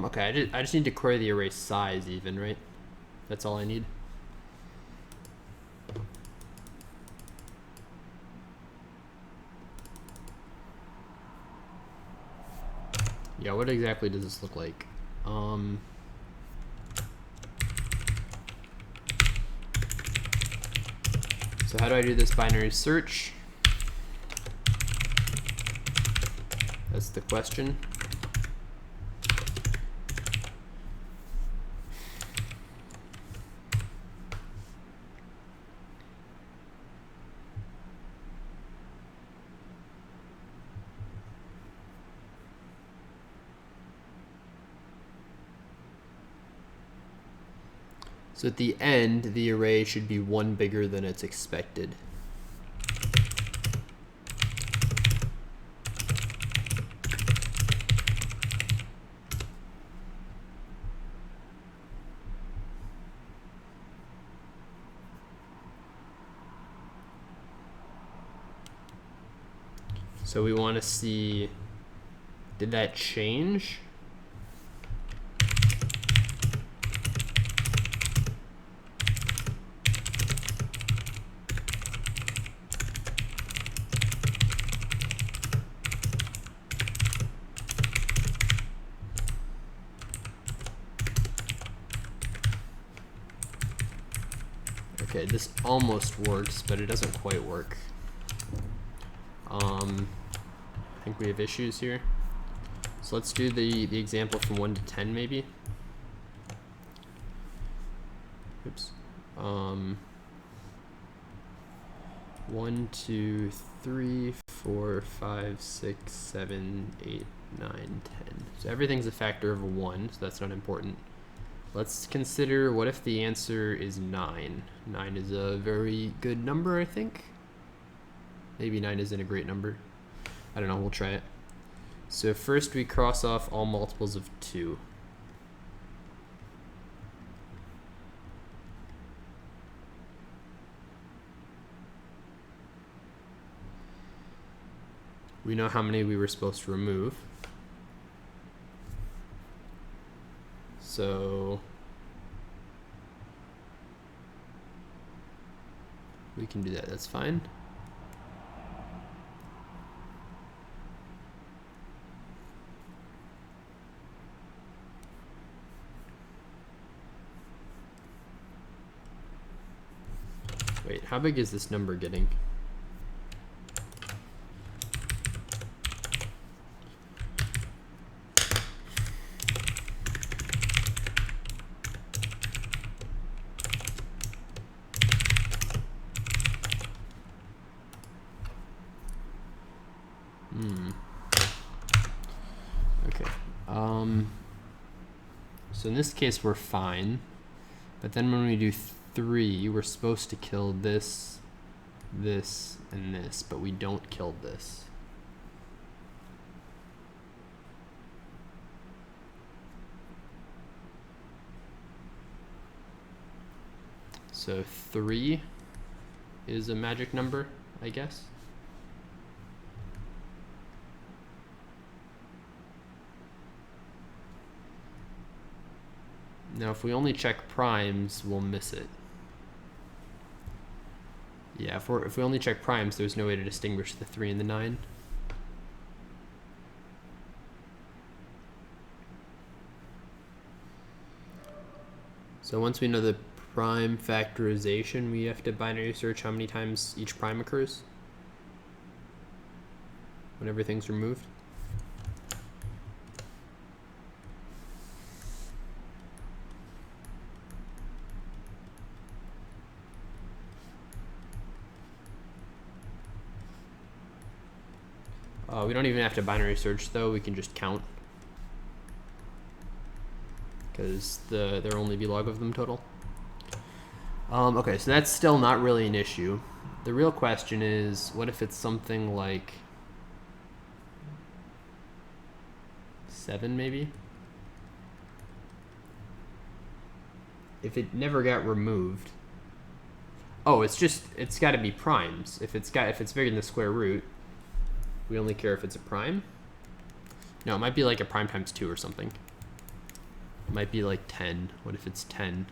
Okay, I just need to query the array size even, right? That's all I need. Yeah, what exactly does this look like? So how do I do this binary search? That's the question. So at the end, the array should be one bigger than it's expected. So we want to see, did that change? Okay, this almost works, but it doesn't quite work. I think we have issues here. So let's do the example from 1 to 10 maybe. Oops. 1, 2, 3, 4, 5, 6, 7, 8, 9, 10. So everything's a factor of 1, so that's not important. Let's consider, what if the answer is 9? 9 is a very good number, I think. Maybe 9 isn't a great number. I don't know, we'll try it. So first we cross off all multiples of 2. We know how many we were supposed to remove. So we can do that, that's fine. Wait, how big is this number getting? Okay. So in this case we're fine, but then when we do 3, we're supposed to kill this, this, and this, but we don't kill this. So 3 is a magic number, I guess. Now if we only check primes, we'll miss it. Yeah, if we only check primes, there's no way to distinguish the 3 and the 9. So once we know the prime factorization, we have to binary search how many times each prime occurs when everything's removed. We don't even have to binary search though, we can just count, because there'll only be log of them total. Okay, so that's still not really an issue. The real question is, what if it's something like 7 maybe? If it never got removed. Oh, it's got to be primes. If it's bigger than the square root, we only care if it's a prime. No, it might be like a prime times 2 or something. It might be like 10. What if it's 10?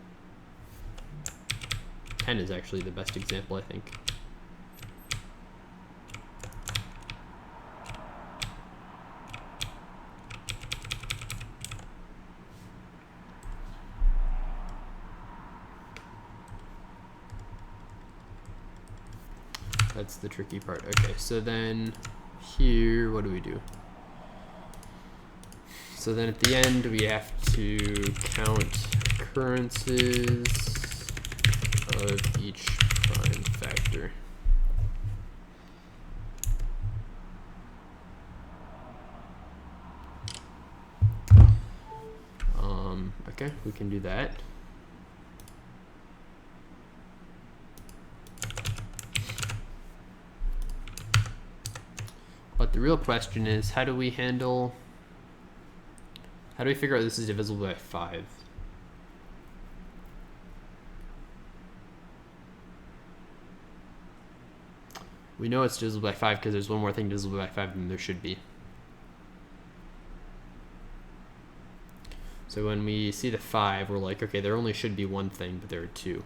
10 is actually the best example, I think. That's the tricky part. Okay, so then here, what do we do? So then at the end, we have to count occurrences of each prime factor. Okay, we can do that. But the real question is, how do we figure out this is divisible by 5? We know it's divisible by 5 because there's one more thing divisible by 5 than there should be. So when we see the 5, we're like, okay, there only should be one thing, but there are 2.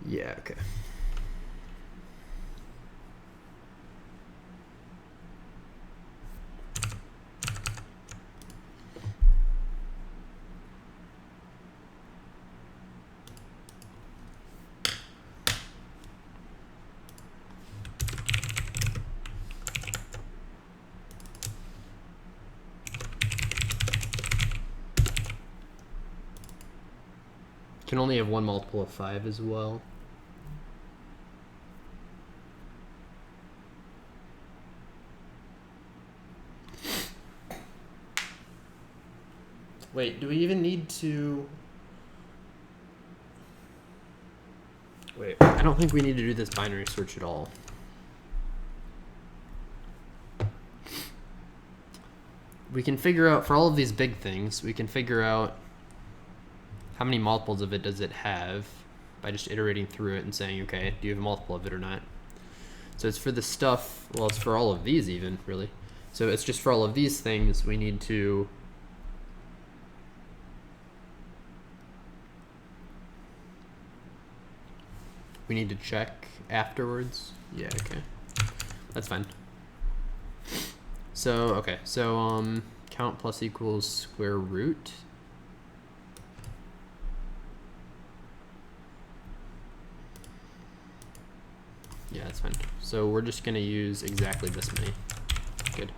Yeah, okay. Can only have one multiple of 5 as well. Wait, do we even need to... Wait, I don't think we need to do this binary search at all. We can figure out, for all of these big things, we can figure out how many multiples of it does it have by just iterating through it and saying, okay, do you have a multiple of it or not? So it's for the stuff, well, it's for all of these even, really. So it's just for all of these things, we need to check afterwards. Yeah, okay. That's fine. So, okay, so count plus equals square root. Yeah, that's fine. So we're just gonna use exactly this many. Good.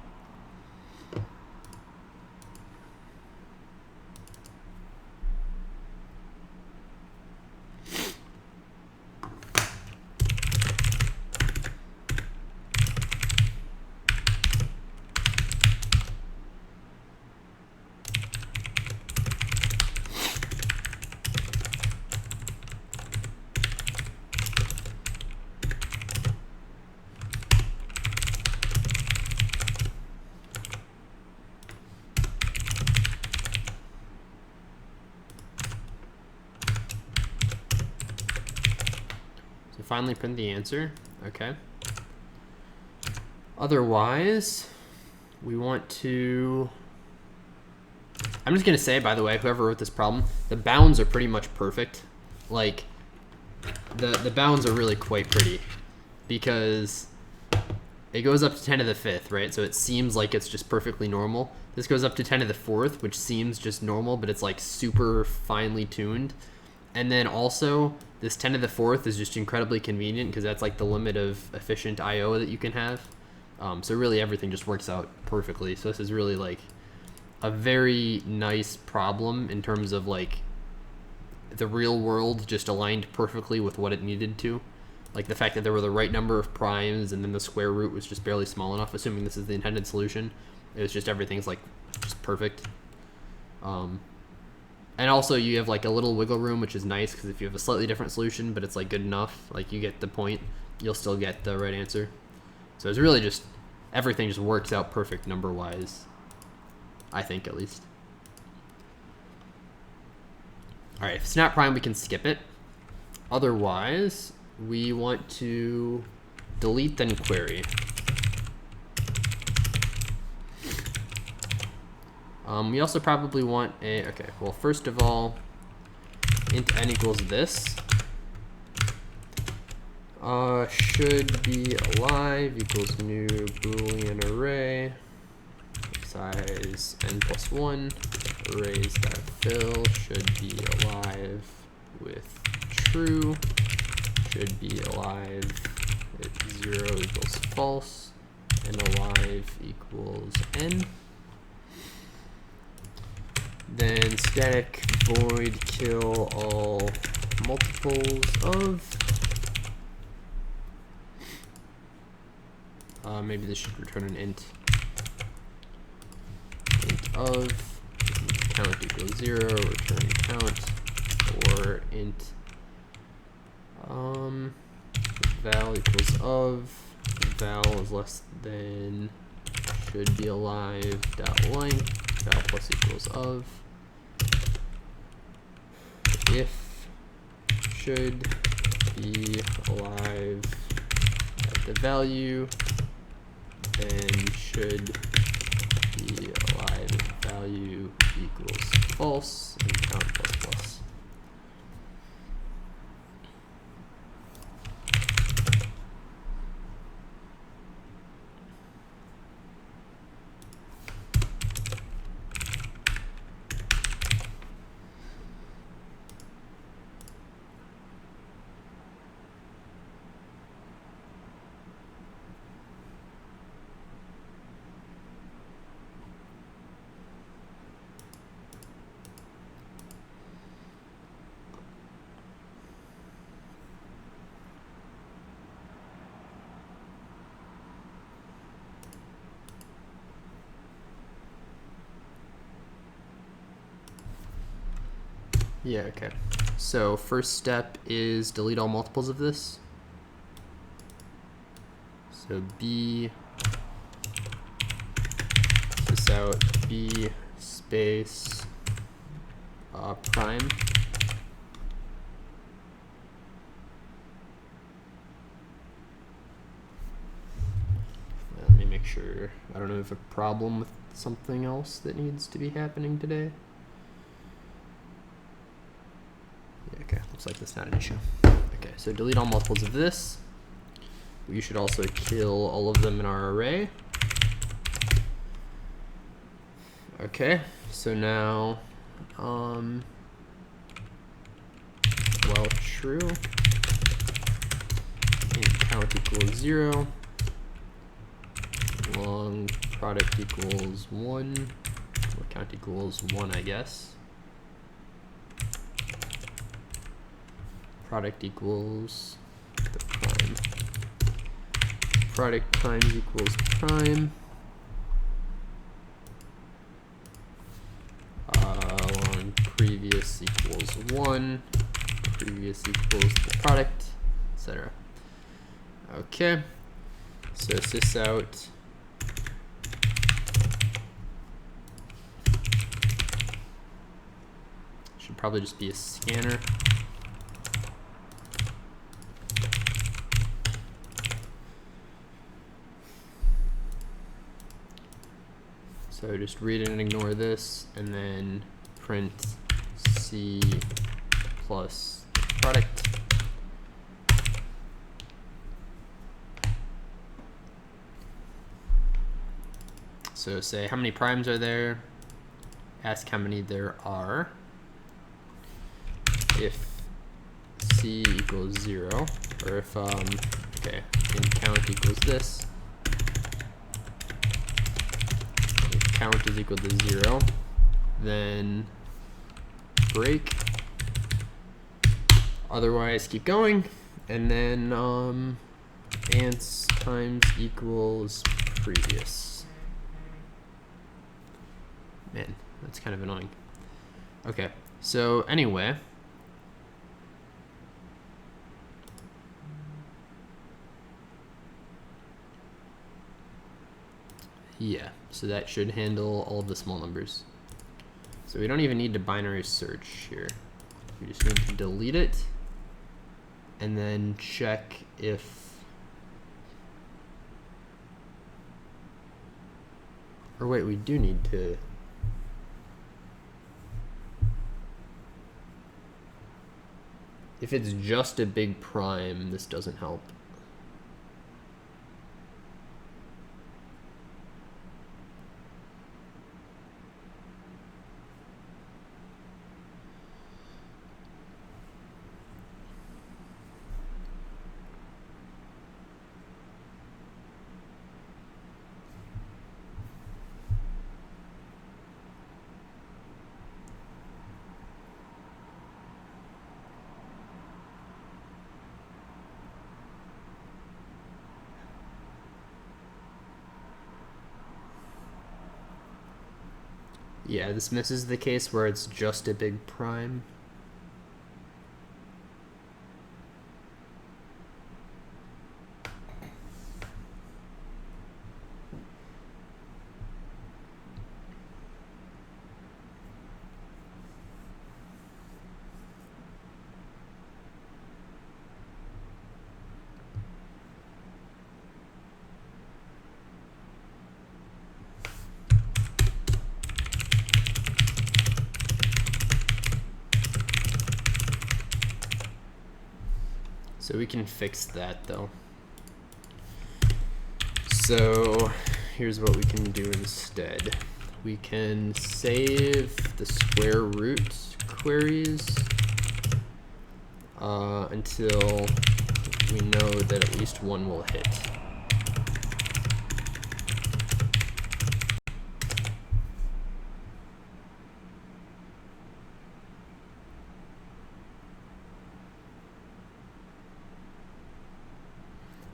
Finally print the answer. Okay. Otherwise, we want to... I'm just going to say, by the way, whoever wrote this problem, the bounds are pretty much perfect. Like, the bounds are really quite pretty because it goes up to 10 to the 5th, right? So it seems like it's just perfectly normal. This goes up to 10 to the 4th, which seems just normal, but it's like super finely tuned. And then also, this 10 to the 4th is just incredibly convenient because that's like the limit of efficient I/O that you can have. So really everything just works out perfectly. So this is really like a very nice problem in terms of like the real world just aligned perfectly with what it needed to. Like the fact that there were the right number of primes and then the square root was just barely small enough, assuming this is the intended solution. It was just everything's like just perfect. And also you have like a little wiggle room, which is nice because if you have a slightly different solution, but it's like good enough, like you get the point, you'll still get the right answer. So it's really just, everything just works out perfect number-wise, I think at least. All right, if it's not prime, we can skip it. Otherwise, we want to delete then query. We also probably want a, okay, well, first of all, int n equals this. Should be alive equals new Boolean array. Size n plus 1. Arrays that fill should be alive with true. Should be alive at 0 equals false. And alive equals n. Then static void kill all multiples of. Maybe this should return an int. Int of count equals 0, return count, or int val equals of, val is less than should be alive dot length, val plus equals of. If should be alive at the value, then should be alive at value equals false, and count plus plus. Yeah, okay. So first step is delete all multiples of this. So B, this out, B space prime. Let me make sure. I don't know if a problem with something else that needs to be happening today. Yeah, okay, looks like that's not an issue. Okay, so delete all multiples of this. We should also kill all of them in our array. Okay, so now, well, true, int count equals 0, long product equals 1, or count equals 1, I guess. Product equals the prime. Product times equals prime. Long previous equals 1. Previous equals the product, etc. Okay. So sys out. Should probably just be a scanner. So just read it and ignore this, and then print C plus product. So say how many primes are there, ask how many there are. If C equals 0, or if, okay, int count equals this. Count is equal to 0, then break. Otherwise, keep going, and then ants times equals previous. Man, that's kind of annoying. Okay, so anyway. Yeah, so that should handle all of the small numbers. So we don't even need to binary search here. We just need to delete it and then check if, or wait, we do need to, if it's just a big prime, this doesn't help. Yeah, this misses the case where it's just a big prime. So we can fix that though. So here's what we can do instead. We can save the square root queries until we know that at least one will hit.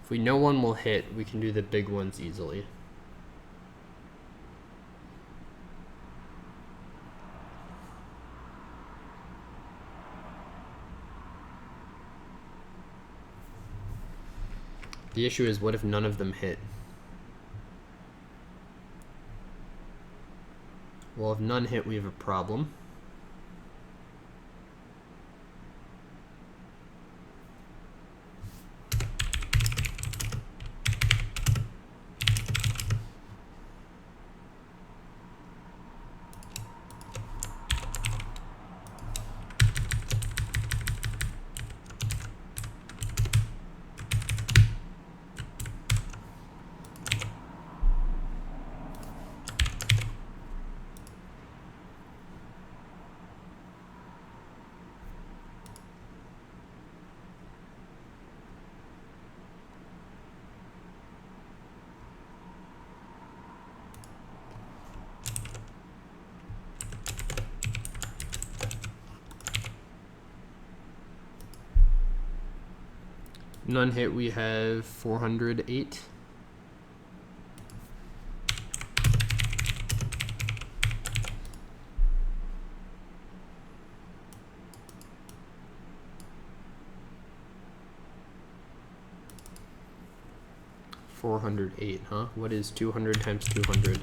If we know one will hit, we can do the big ones easily. The issue is, what if none of them hit? Well, if none hit, we have a problem. None hit, we have 408. $408, huh? What is 200 times 200?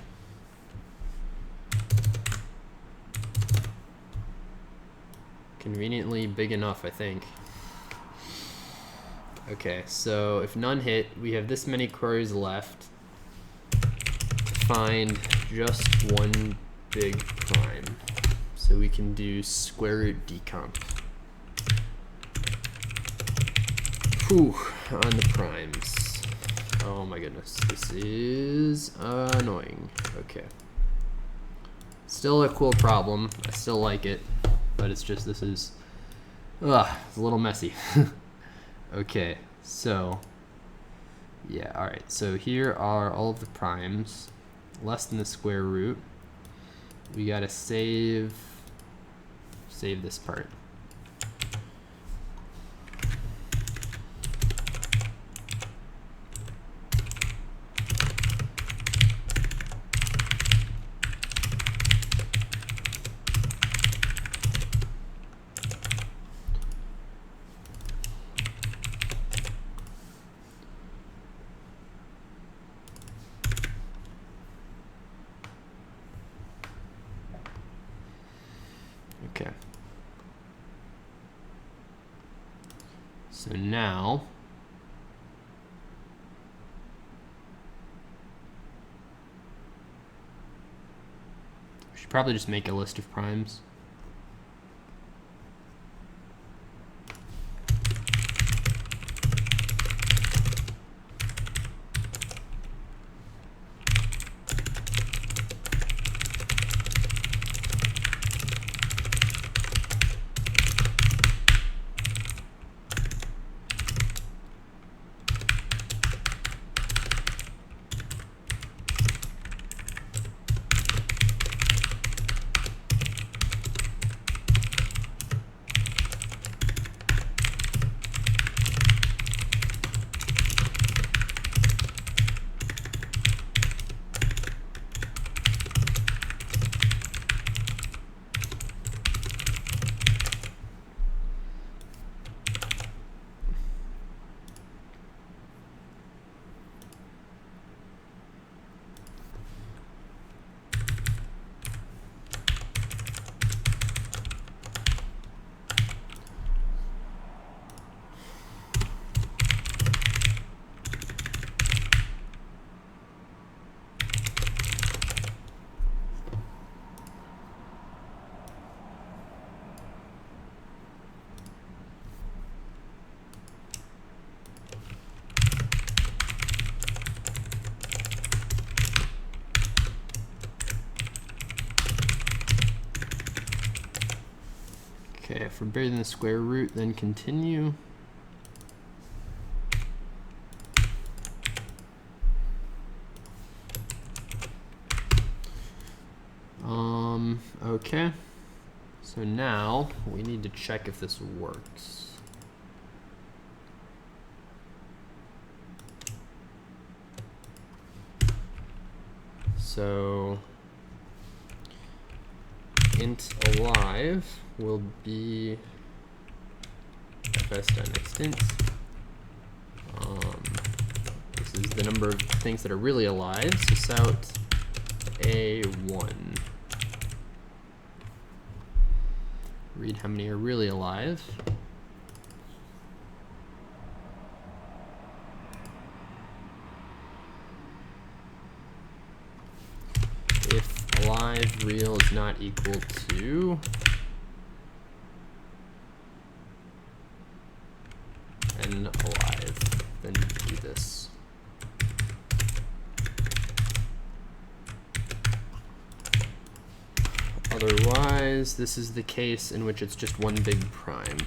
Conveniently big enough, I think. Okay, so if none hit, we have this many queries left to find just one big prime. So we can do square root decomp. Whew, on the primes. Oh my goodness, this is annoying. Okay. Still a cool problem. I still like it, but it's just, this is, it's a little messy. Okay, so, yeah, alright, so here are all of the primes, less than the square root. We gotta save this part. Okay. So now we should probably just make a list of primes. Okay, if we're bigger than the square root, then continue. Okay. So now we need to check if this works. So int alive will be fs.extent This is the number of things that are really alive, so sout A1. Read how many are really alive. If alive real is not equal to n alive, then do this. Otherwise, this is the case in which it's just one big prime.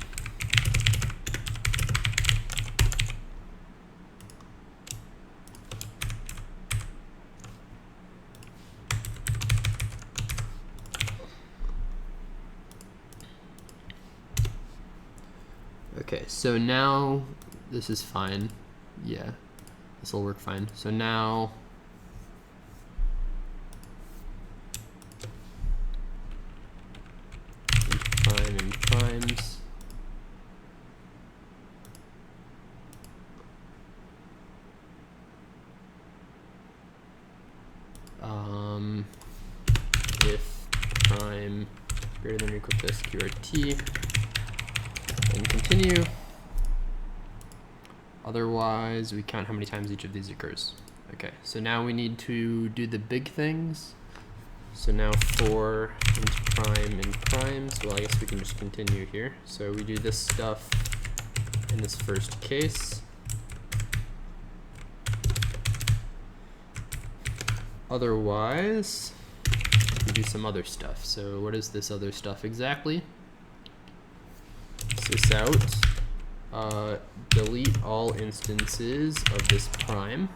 Okay, so now this is fine. Yeah, this will work fine. So now prime and primes. If prime greater than or equal to sqrt, and continue. Otherwise, we count how many times each of these occurs. Okay, so now we need to do the big things. So now for int prime and primes, well, I guess we can just continue here. So we do this stuff in this first case. Otherwise, we do some other stuff. So what is this other stuff exactly? Sysout delete all instances of this prime.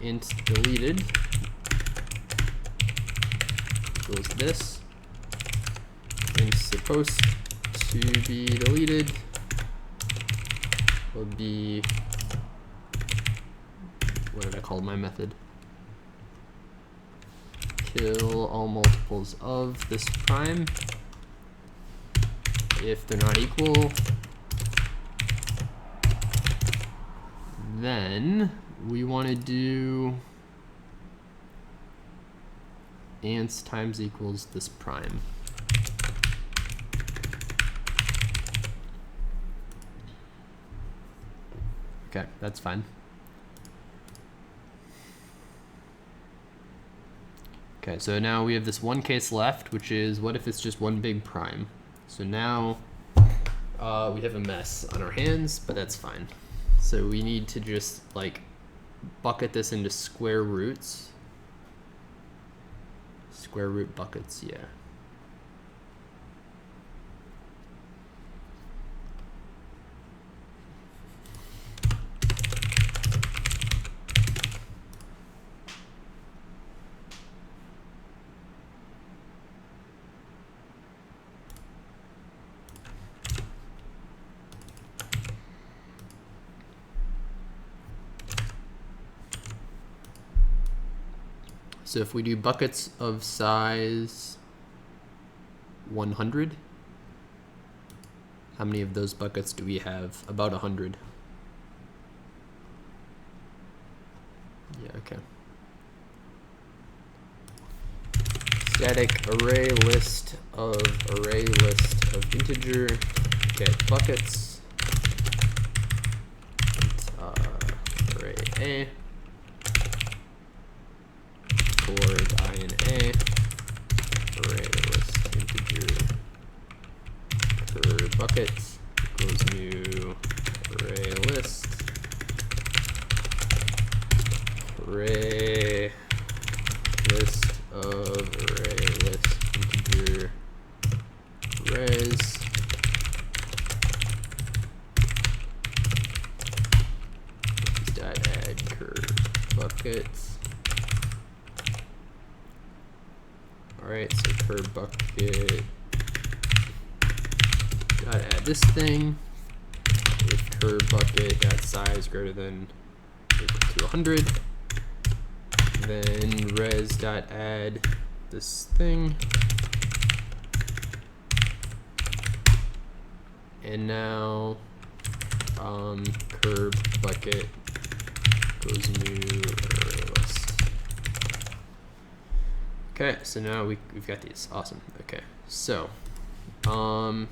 Int deleted equals this. Int supposed to be deleted will be, what did I call my method? Kill all multiples of this prime. If they're not equal, then we want to do ants times equals this prime. Okay, that's fine. Okay, so now we have this one case left, which is what if it's just one big prime? So now we have a mess on our hands, but that's fine. So we need to just like bucket this into square roots. Square root buckets, yeah. So if we do buckets of size 100, how many of those buckets do we have? About 100. Yeah, okay. Static array list of integer get buckets. Array A. For I and A, array list integer per bucket equals new array list array list of array list integer arrays dot add curve buckets. Alright, so per bucket, gotta add this thing. If per bucket dot size greater than or equal to 100, then res dot add this thing. And now curb bucket goes new array list. Okay, so now we've got these. Awesome. Okay, so yeah.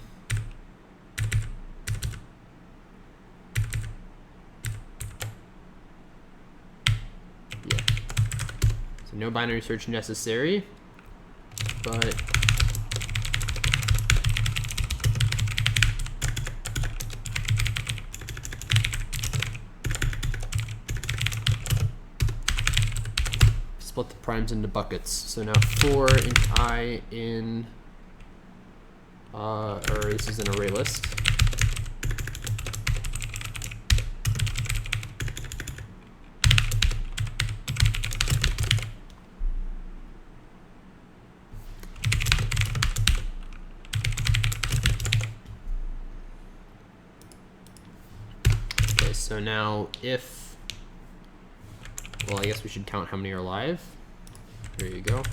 So no binary search necessary, but split the primes into buckets. So now for int I in, or this is an array list. Okay, so now if, well, I guess we should count how many are live. There you go.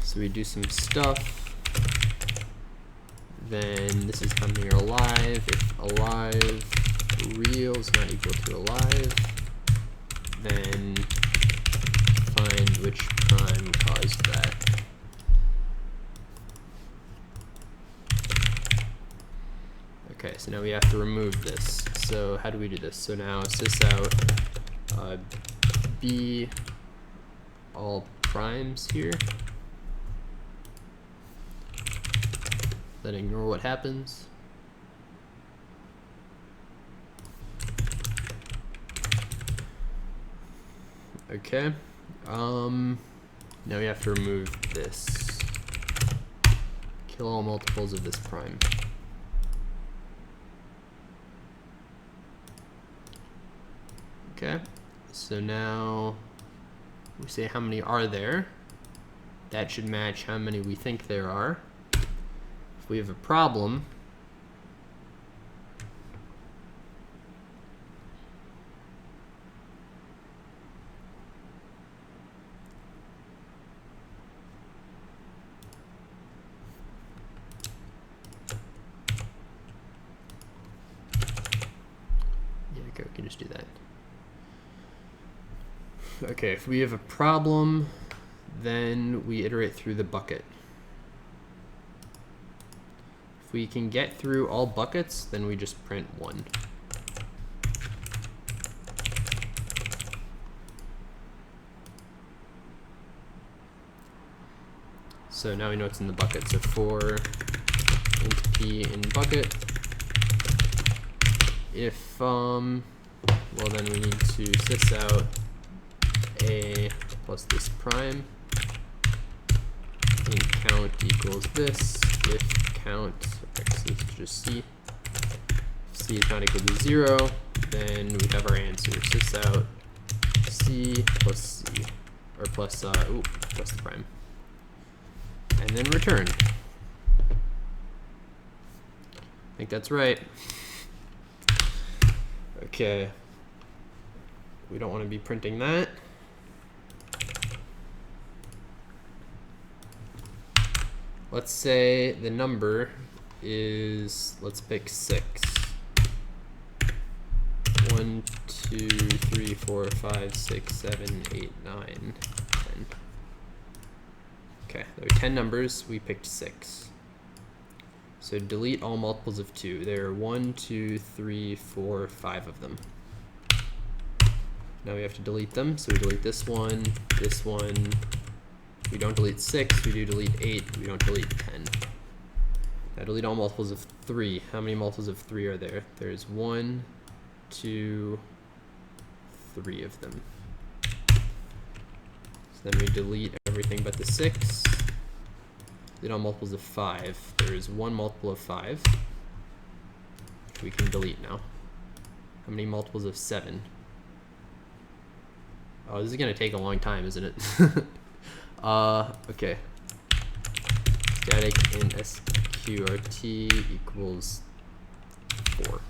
So we do some stuff. Then this is how many are alive. If alive real is not equal to alive, then find which prime caused that. Okay, so now we have to remove this. So how do we do this? So now sys out b all primes here. Then ignore what happens. Okay. Now we have to remove this. Kill all multiples of this prime. Okay. So now we say how many are there. That should match how many we think there are. If we have a problem, okay, we can just do that. Okay, if we have a problem, then we iterate through the bucket. If we can get through all buckets, then we just print 1. So now we know it's in the bucket. So for int p in bucket, if well, then we need to sys out a plus this prime, int count equals this, if count, x is just c, if c is not equal to 0, then we have our answer, sys out c plus c, or plus, plus the prime, and then return. I think that's right. Okay, we don't want to be printing that. Let's say the number is, let's pick 6. 1, 2, 3, 4, 5, 6, 7, 8, 9, 10. Okay, there are 10 numbers. We picked 6. So delete all multiples of 2. There are 1, 2, 3, 4, 5 of them. Now we have to delete them. So we delete this one, this one. We don't delete 6, we do delete 8, we don't delete 10. Now delete all multiples of 3. How many multiples of 3 are there? There's 1, 2, 3 of them. So then we delete everything but the 6. Delete all multiples of 5. There is 1 multiple of 5. We can delete now. How many multiples of 7? Oh, this is going to take a long time, isn't it? Okay. Static in sqrt equals 4.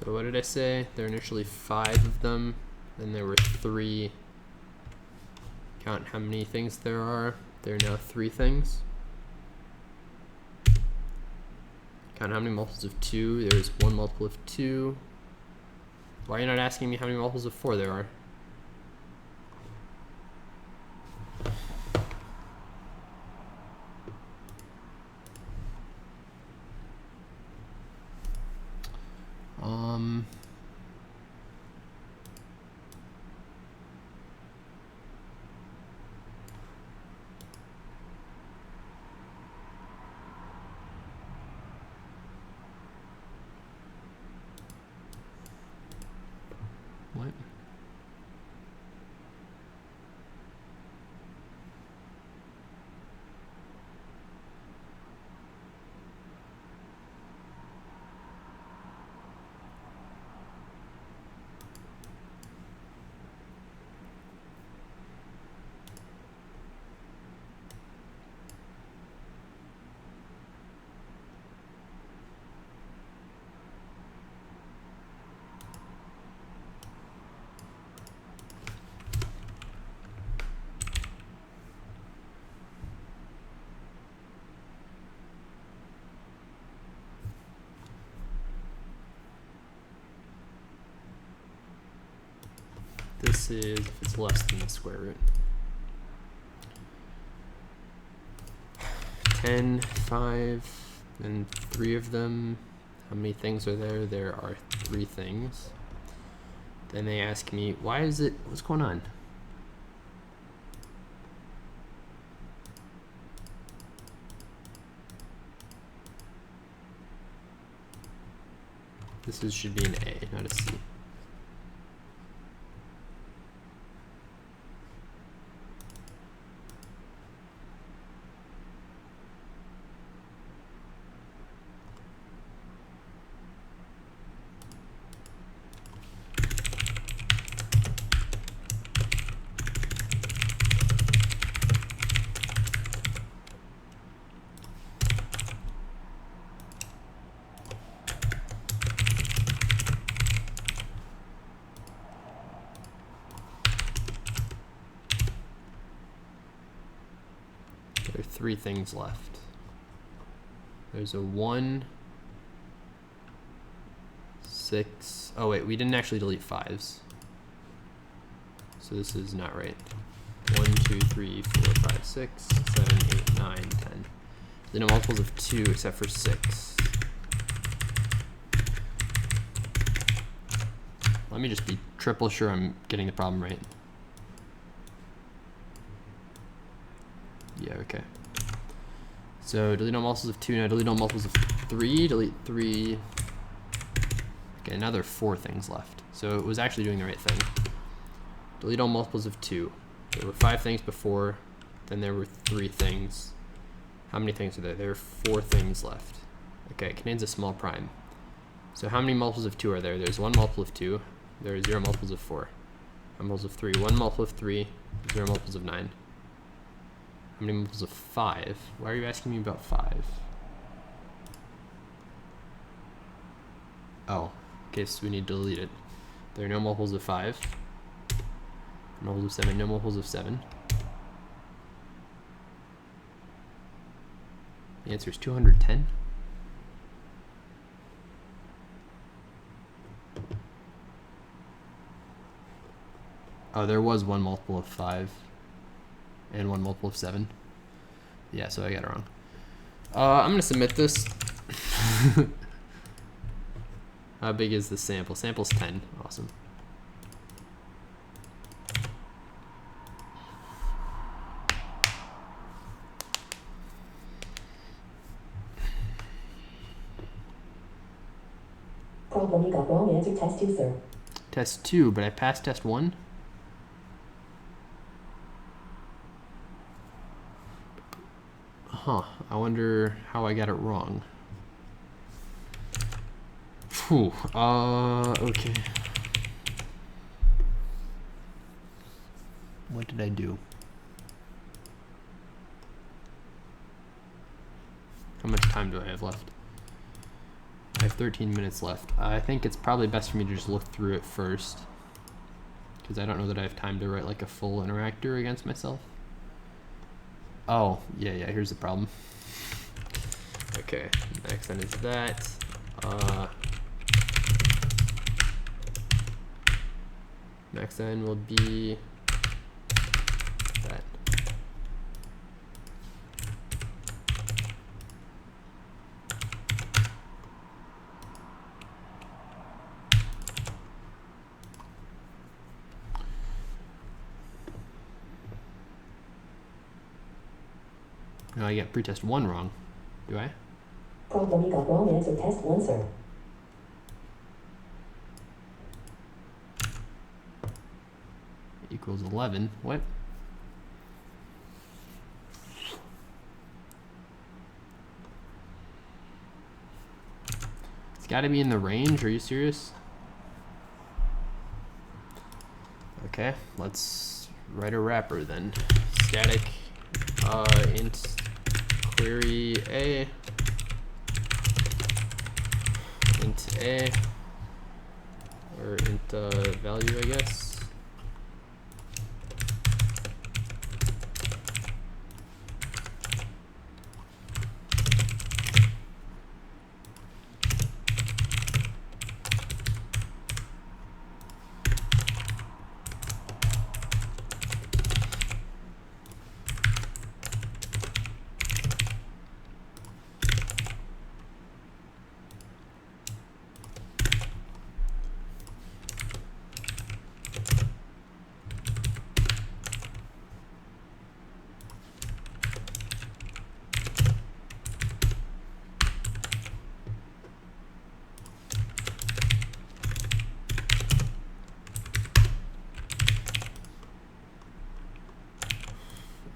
So what did I say? There were initially 5 of them, then there were 3. Count how many things there are. There are now 3 things. Count how many multiples of 2. There's 1 multiple of 2. Why are you not asking me how many multiples of 4 there are? What? This is if it's less than the square root. 10, 5, and 3 of them. How many things are there? There are 3 things. Then they ask me, why is it, what's going on? This should be an A, not a C. There are 3 things left. There's a 1, 6. Oh wait, we didn't actually delete 5s. So this is not right. 1, 2, 3, 4, 5, 6, 7, 8, 9, 10. There are no multiples of 2 except for 6. Let me just be triple sure I'm getting the problem right. Yeah, okay. So delete all multiples of 2, now delete all multiples of 3, delete 3. Okay, now there are 4 things left. So it was actually doing the right thing. Delete all multiples of 2. There were 5 things before, then there were 3 things. How many things are there? There are 4 things left. Okay, it contains a small prime. So how many multiples of 2 are there? There's 1 multiple of 2. There are 0 multiples of 4. How many multiples of 3? 1 multiple of 3. 0 multiples of 9. How many multiples of 5? Why are you asking me about 5? Oh, okay, so we need to delete it. There are no multiples of 5. No multiples of 7. No multiples of 7. The answer is 210. Oh, there was 1 multiple of 5. And 1 multiple of 7. Yeah, so I got it wrong. I'm gonna submit this. How big is the sample? Sample's 10. Awesome. Problem, you got wrong answer. Test 2, sir. Test 2, but I passed test 1? Huh, I wonder how I got it wrong. Phew, okay. What did I do? How much time do I have left? I have 13 minutes left. I think it's probably best for me to just look through it first, because I don't know that I have time to write like a full interactor against myself. Oh, yeah, here's the problem. Okay, next then is that. Next then will be that. No, I get pretest 1 wrong. Do I? Problem, you got wrong answer. Test 1, sir. Equals 11. What? It's got to be in the range. Are you serious? Okay, let's write a wrapper then. Static int query a int a or int value, I guess.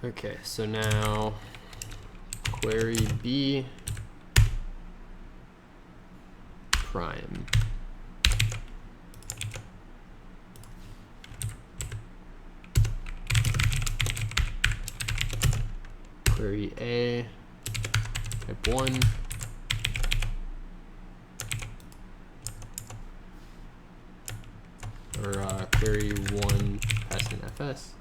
Okay, so now query B prime. Query A type 1. Or query 1 pass in FS.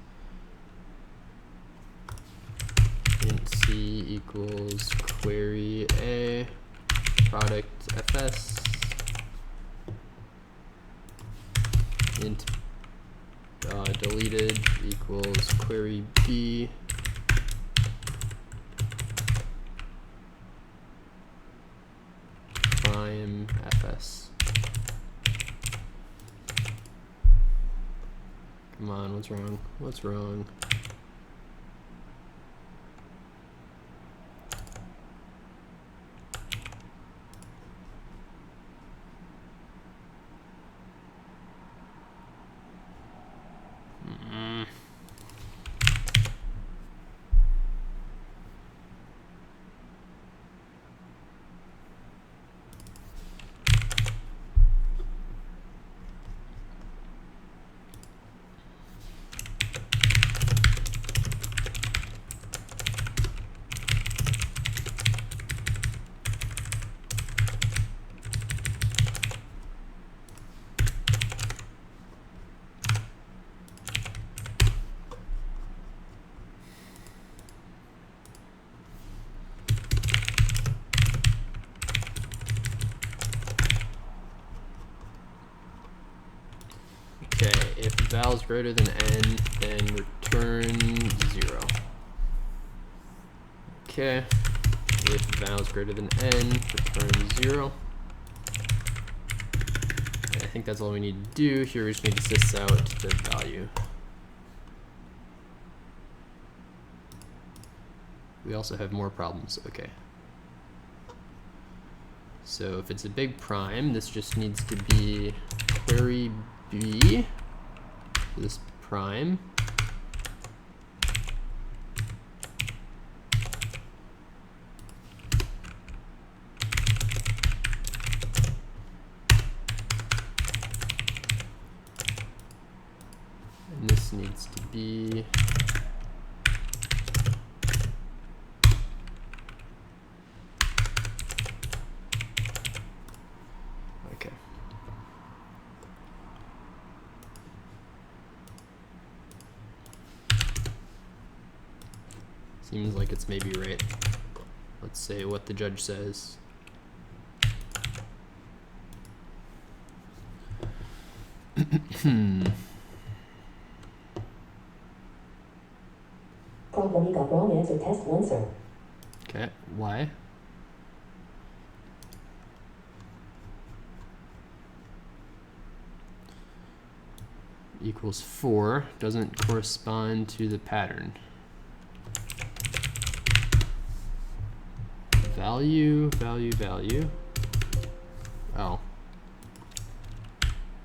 Int C equals query A product FS. Int deleted equals query B prime FS. Come on, what's wrong? What's wrong? Okay, if val is greater than n, then return 0. Okay, if val is greater than n, return 0. And I think that's all we need to do. Here we just need to sys out the value. We also have more problems. Okay. So if it's a big prime, this just needs to be query B, this prime, and this needs to be Okay. Seems like it's maybe right. Let's say what the judge says. Problem, you got wrong answer. Test 1, sir. Okay, why? Equals 4 doesn't correspond to the pattern. Value, value, value. Oh.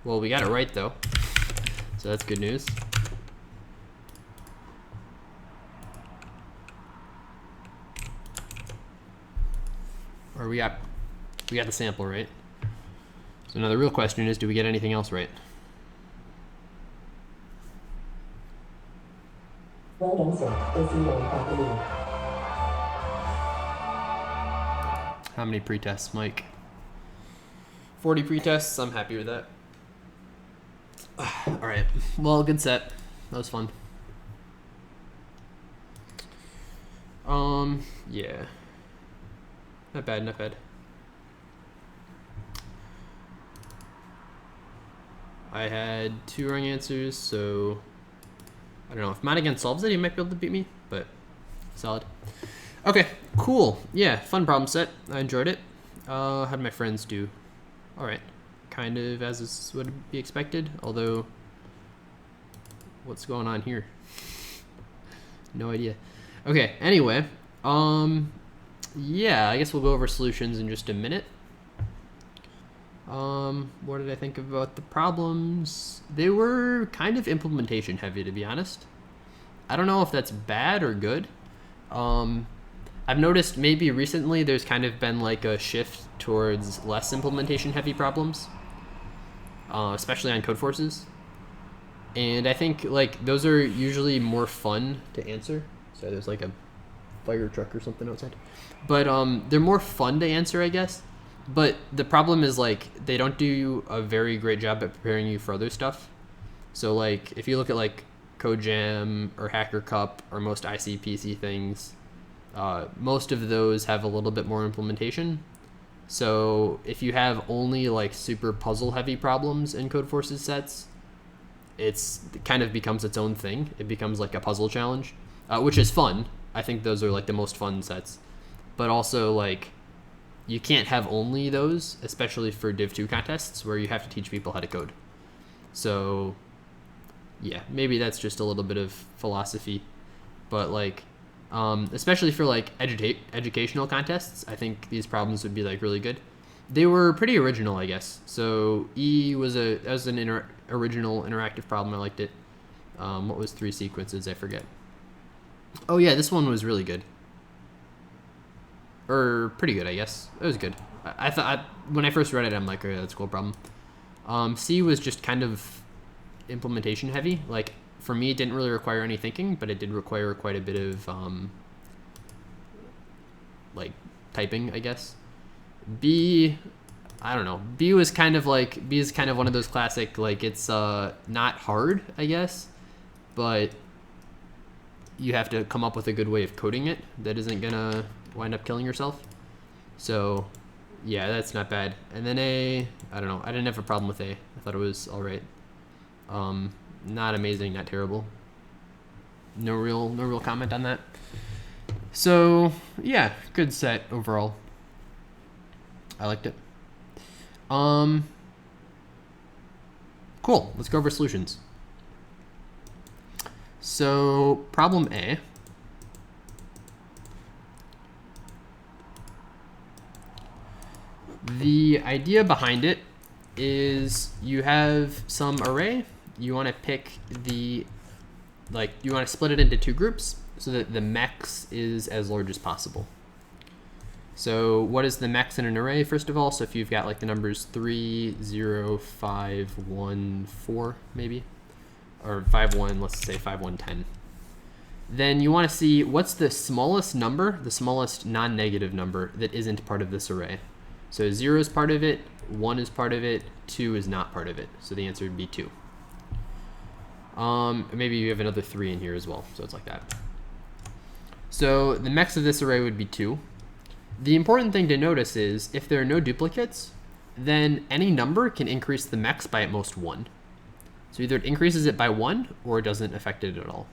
Well, we got it right though. So that's good news. Or we got the sample right. So now the real question is, do we get anything else right? Well done, sir. AC one properly. How many pretests, Mike? 40 pretests. I'm happy with that. All right. Well, good set. That was fun. Yeah. Not bad, not bad. I had 2 wrong answers, so I don't know. If Madigan solves it, he might be able to beat me, but solid. Okay, cool. Yeah, fun problem set. I enjoyed it. How did my friends do? All right. Kind of as is would be expected, although what's going on here? No idea. Okay, anyway, yeah, I guess we'll go over solutions in just a minute. What did I think about the problems? They were kind of implementation heavy, to be honest. I don't know if that's bad or good. I've noticed maybe recently there's kind of been like a shift towards less implementation heavy problems, especially on Codeforces. And I think like those are usually more fun to answer. So there's like a fire truck or something outside. But they're more fun to answer, I guess. But the problem is like they don't do a very great job at preparing you for other stuff. So like if you look at like CodeJam or Hacker Cup or most ICPC things, most of those have a little bit more implementation. So if you have only like super puzzle heavy problems in Codeforces sets, it kind of becomes its own thing. It becomes like a puzzle challenge, which is fun. I think those are like the most fun sets. But also like you can't have only those, especially for Div 2 contests where you have to teach people how to code. So yeah, maybe that's just a little bit of philosophy. But like, especially for like educational contests, I think these problems would be like really good. They were pretty original, I guess. So E was an original interactive problem. I liked it. What was 3 sequences? I forget. Oh yeah, this one was really good. Or pretty good, I guess. It was good. I thought when I first read it, I'm like, oh, yeah, that's a cool problem. C was just kind of implementation heavy. Like for me, it didn't really require any thinking, but it did require quite a bit of like typing, I guess. B, I don't know. B is kind of one of those classic, like it's not hard, I guess, but you have to come up with a good way of coding it that isn't gonna wind up killing yourself. So yeah, that's not bad. And then A, I don't know. I didn't have a problem with A. I thought it was all right. Not amazing, not terrible. No real comment on that. So yeah, good set overall. I liked it. Cool. Let's go over solutions. So problem A. The idea behind it is you have some array. You want to pick you want to split it into 2 groups so that the max is as large as possible. So what is the max in an array, first of all? So if you've got like the numbers 3, 0, 5, 1, 4, maybe, or 5, 1, let's say 5, 1, 10. Then you want to see what's the smallest number, the smallest non-negative number that isn't part of this array. So 0 is part of it, 1 is part of it, 2 is not part of it. So the answer would be 2. Maybe you have another 3 in here as well, so it's like that. So the max of this array would be 2. The important thing to notice is if there are no duplicates, then any number can increase the max by at most 1. So either it increases it by 1 or it doesn't affect it at all.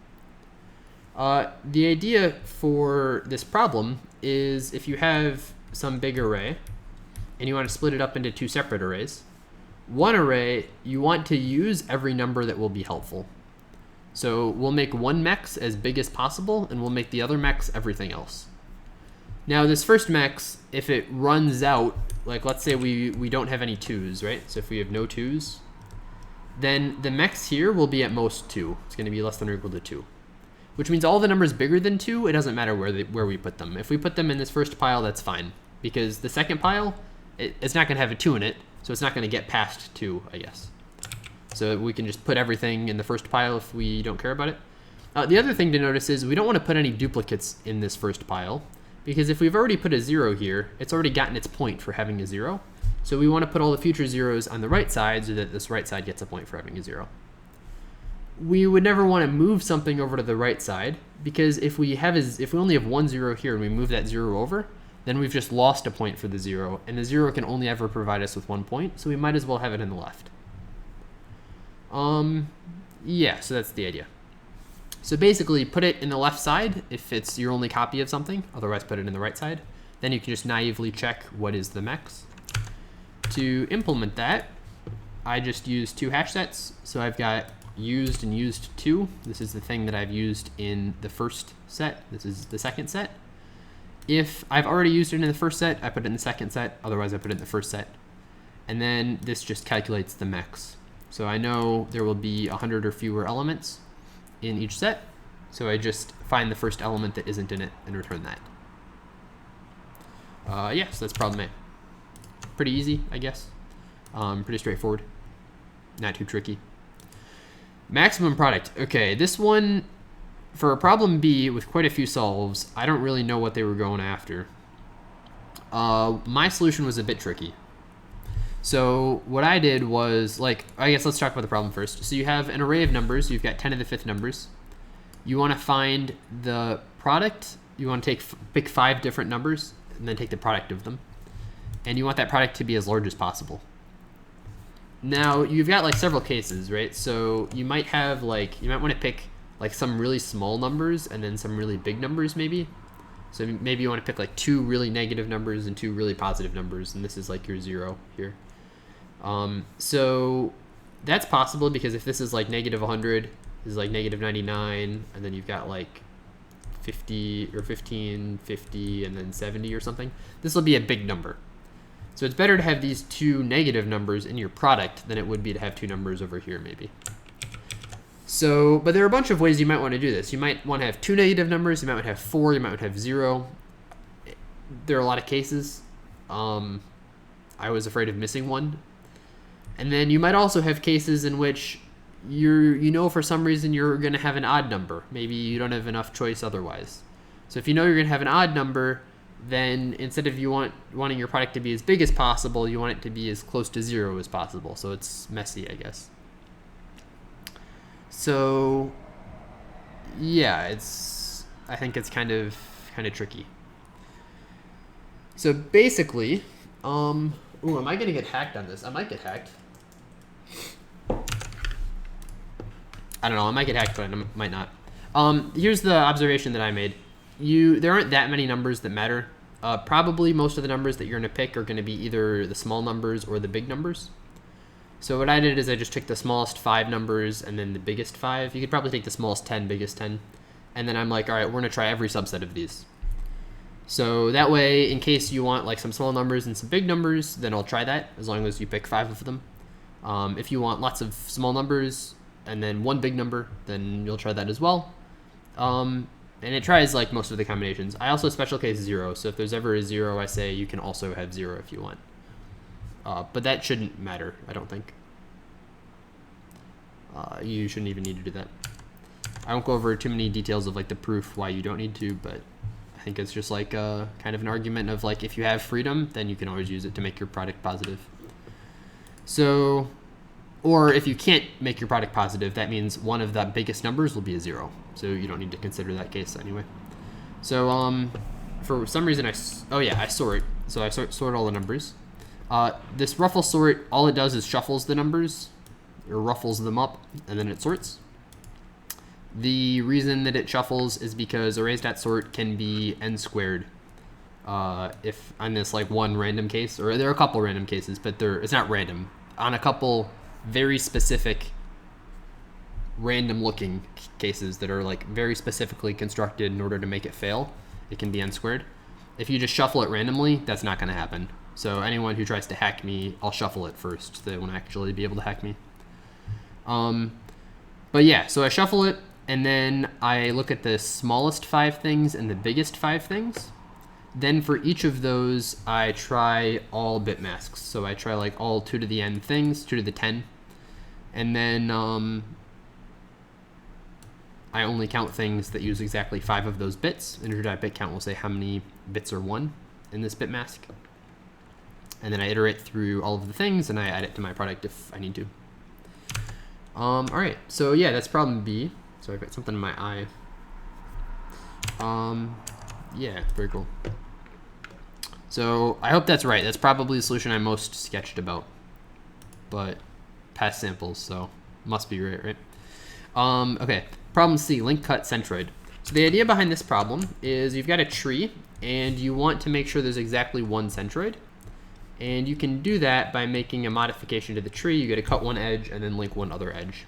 The idea for this problem is if you have some big array and you want to split it up into 2 separate arrays, one array you want to use every number that will be helpful. So we'll make one max as big as possible and we'll make the other max everything else. Now this first max, if it runs out, like let's say we don't have any 2s, right? So if we have no 2s, then the max here will be at most 2. It's going to be less than or equal to 2. Which means all the numbers bigger than 2, it doesn't matter where we put them. If we put them in this first pile, that's fine. Because the second pile, it's not going to have a 2 in it, so it's not going to get past 2, I guess. So we can just put everything in the first pile if we don't care about it. The other thing to notice is we don't want to put any duplicates in this first pile, because if we've already put a 0 here, it's already gotten its point for having a 0. So we want to put all the future zeros on the right side so that this right side gets a point for having a 0. We would never want to move something over to the right side, because if we only have one 0 here and we move that 0 over, then we've just lost a point for the 0, and the 0 can only ever provide us with 1 point, so we might as well have it in the left. Yeah, so that's the idea. So basically, put it in the left side if it's your only copy of something, otherwise put it in the right side. Then you can just naively check what is the max. To implement that, I just use 2 hash sets. So I've got used and used 2. This is the thing that I've used in the first set. This is the second set. If I've already used it in the first set, I put it in the second set. Otherwise, I put it in the first set. And then this just calculates the max. So I know there will be 100 or fewer elements in each set. So I just find the first element that isn't in it and return that. Yeah, so that's problem A. Pretty easy, I guess. Pretty straightforward. Not too tricky. Maximum product. Okay, this one, for a problem B with quite a few solves, I don't really know what they were going after. My solution was a bit tricky. So what I did was, I guess let's talk about the problem first. So you have an array of numbers. You've got 10 to the 5th numbers. You want to find the product. You want to pick 5 different numbers and then take the product of them. And you want that product to be as large as possible. Now you've got several cases, right? So you might have you might want to pick some really small numbers and then some really big numbers maybe. So maybe you want to pick 2 really negative numbers and 2 really positive numbers, and this is your 0 here. So that's possible because if this is negative 100, this is negative 99, and then you've got 50 or 15, 50, and then 70 or something. This will be a big number. So it's better to have these 2 negative numbers in your product than it would be to have 2 numbers over here maybe. So, but there are a bunch of ways you might want to do this. You might want to have 2 negative numbers, you might want to have 4, you might want to have 0. There are a lot of cases. I was afraid of missing one. And then you might also have cases in which you know for some reason you're going to have an odd number. Maybe you don't have enough choice otherwise. So if you know you're going to have an odd number, then instead of wanting your product to be as big as possible, you want it to be as close to 0 as possible. So it's messy, I guess. So yeah, I think it's kind of tricky. So basically, ooh, am I gonna get hacked on this? I might get hacked. I don't know, I might get hacked, but I might not. Here's the observation that I made. There aren't that many numbers that matter. Probably most of the numbers that you're gonna pick are gonna be either the small numbers or the big numbers. So what I did is I just took the smallest 5 numbers and then the biggest 5. You could probably take the smallest 10, biggest 10. And then I'm like, all right, we're gonna try every subset of these. So that way, in case you want some small numbers and some big numbers, then I'll try that as long as you pick 5 of them. If you want lots of small numbers and then 1 big number, then you'll try that as well. And it tries most of the combinations. I also special case 0, so if there's ever a 0, I say you can also have 0 if you want. But that shouldn't matter, I don't think. You shouldn't even need to do that. I won't go over too many details of the proof why you don't need to, but I think it's just kind of an argument of if you have freedom, then you can always use it to make your product positive. So, or if you can't make your product positive, that means one of the biggest numbers will be a 0. So you don't need to consider that case anyway. So for some reason I sort. So I sort all the numbers. This ruffle sort, all it does is shuffles the numbers, or ruffles them up, and then it sorts. The reason that it shuffles is because arrays.sort can be n squared. If on this like one random case, or there are a couple random cases, but it's not random. On a couple very specific random looking cases that are like very specifically constructed in order to make it fail, it can be n squared. If you just shuffle it randomly, that's not going to happen. So anyone who tries to hack me, I'll shuffle it first. They won't actually be able to hack me. But yeah, so I shuffle it, and then I look at the smallest 5 things and the biggest 5 things. Then for each of those, I try all bit masks. So I try like all 2 to the n things, 2 to the 10. And then I only count things that use exactly 5 of those bits. Integer.bit count will say how many bits are 1 in this bit mask. And then I iterate through all of the things, and I add it to my product if I need to. All right, so yeah, that's problem B. So I've got something in my eye. Yeah, very cool. So I hope that's right. That's probably the solution I'm most sketched about. But past samples, so must be right? Okay, problem C, link cut centroid. So the idea behind this problem is you've got a tree, and you want to make sure there's exactly 1 centroid. And you can do that by making a modification to the tree. You get to cut one edge and then link one other edge.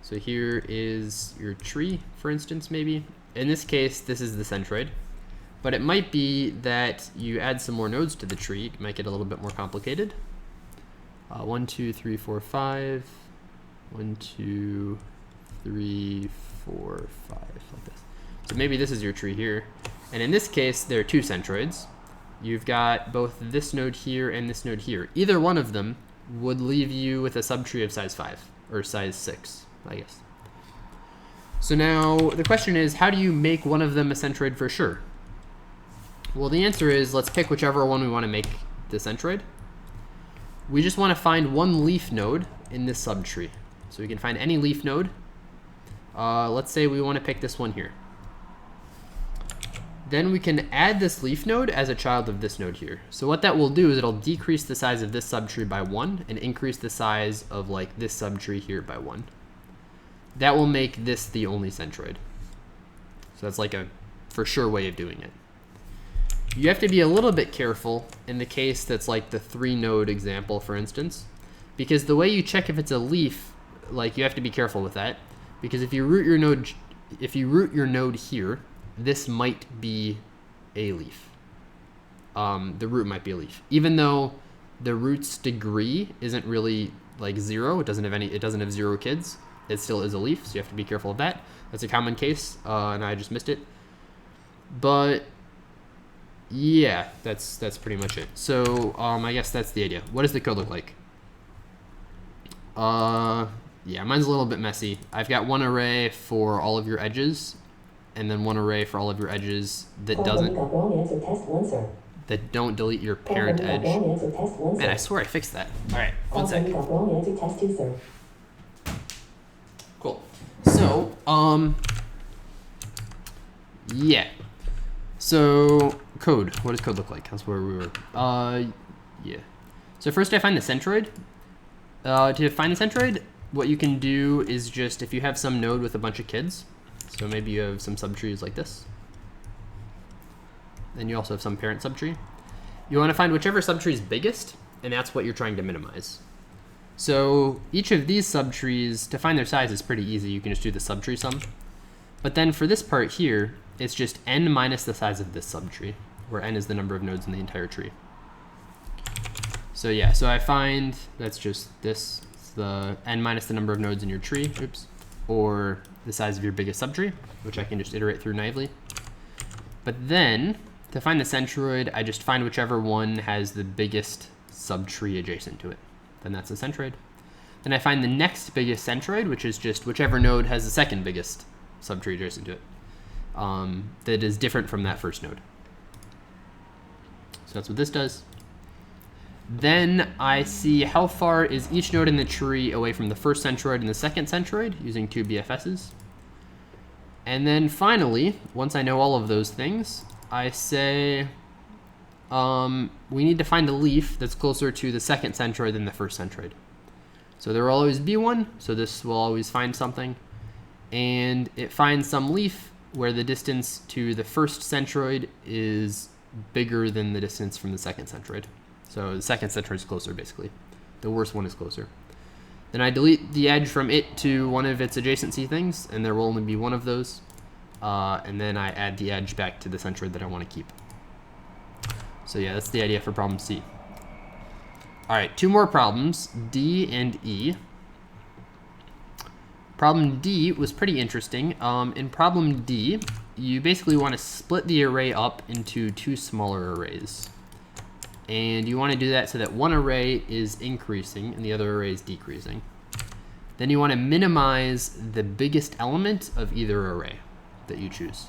So here is your tree, for instance, maybe. In this case, this is the centroid. But it might be that you add some more nodes to the tree. It might get a little bit more complicated. 1, 2, 3, 4, 5. 1, 2, 3, 4, 5, like this. So maybe this is your tree here. And in this case, there are 2 centroids. You've got both this node here and this node here. Either one of them would leave you with a subtree of size 5, or size 6, I guess. So now the question is, how do you make one of them a centroid for sure? Well, the answer is, let's pick whichever one we want to make the centroid. We just want to find one leaf node in this subtree. So we can find any leaf node. Let's say we want to pick this one here. Then we can add this leaf node as a child of this node here. So what that will do is it'll decrease the size of this subtree by 1 and increase the size of like this subtree here by 1. That will make this the only centroid. So that's like a for sure way of doing it. You have to be a little bit careful in the case that's like the 3 node example, for instance, because the way you check if it's a leaf, like you have to be careful with that, because if you root your node here, this might be a leaf. The root might be a leaf, even though the root's degree isn't really like 0. It doesn't have 0 kids. It still is a leaf, so you have to be careful of that. That's a common case, and I just missed it. But yeah, that's pretty much it. So I guess that's the idea. What does the code look like? Yeah, mine's a little bit messy. I've got one array for all of your edges, and then one array for all of your edges that don't delete your parent edge. Man, I swear I fixed that. All right, one sec. Cool. So, yeah. So, code. What does code look like? That's where we were. Yeah. So first I find the centroid. To find the centroid, what you can do is just, if you have some node with a bunch of kids, so maybe you have some subtrees like this, and you also have some parent subtree, you want to find whichever subtree is biggest, and that's what you're trying to minimize. So each of these subtrees, to find their size is pretty easy. You can just do the subtree sum. But then for this part here, it's just n minus the size of this subtree, where n is the number of nodes in the entire tree. So yeah, so I find that's just this. It's the n minus the number of nodes in your tree, oops, or the size of your biggest subtree, which I can just iterate through naively. But then, to find the centroid, I just find whichever one has the biggest subtree adjacent to it. Then that's the centroid. Then I find the next biggest centroid, which is just whichever node has the second biggest subtree adjacent to it, that is different from that first node. So that's what this does. Then I see how far is each node in the tree away from the first centroid and the second centroid using two BFSs. And then finally, once I know all of those things, I say we need to find a leaf that's closer to the second centroid than the first centroid. So there will always be one, so this will always find something. And it finds some leaf where the distance to the first centroid is bigger than the distance from the second centroid. So the second centroid is closer, basically. The worst one is closer. Then I delete the edge from it to one of its adjacency things, and there will only be one of those. And then I add the edge back to the centroid that I want to keep. So yeah, that's the idea for problem C. All right, two more problems, D and E. Problem D was pretty interesting. In problem D, you basically want to split the array up into two smaller arrays. And you want to do that so that one array is increasing and the other array is decreasing. Then you want to minimize the biggest element of either array that you choose.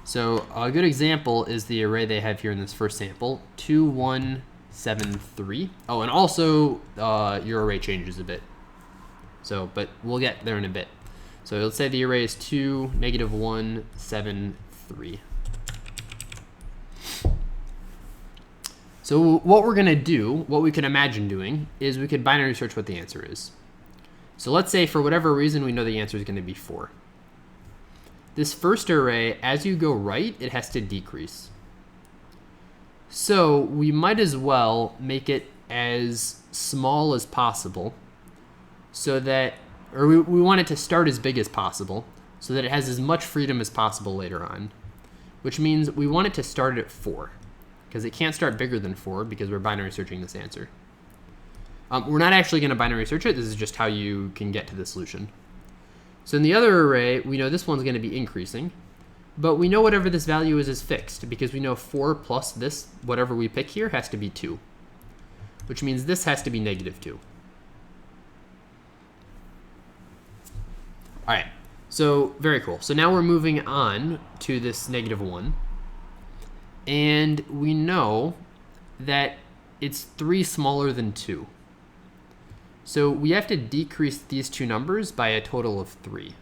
So a good example is the array they have here in this first sample, 2, 1, 7, 3. Oh, and also your array changes a bit. So, but we'll get there in a bit. So let's say the array is 2, -1, 7, 3. So what we're gonna do, what we can imagine doing, is we could binary search what the answer is. So let's say for whatever reason we know the answer is gonna be 4. This first array, as you go right, it has to decrease. So we might as well make it as small as possible so that, or we want it to start as big as possible so that it has as much freedom as possible later on, which means we want it to start at 4 because it can't start bigger than 4 because we're binary searching this answer. We're not actually going to binary search it. This is just how you can get to the solution. So in the other array, we know this one's going to be increasing, but we know whatever this value is fixed because we know 4 plus this, whatever we pick here, has to be 2, which means this has to be -2. All right, so very cool. So now we're moving on to this -1. And we know that it's 3 smaller than 2. So we have to decrease these two numbers by a total of 3.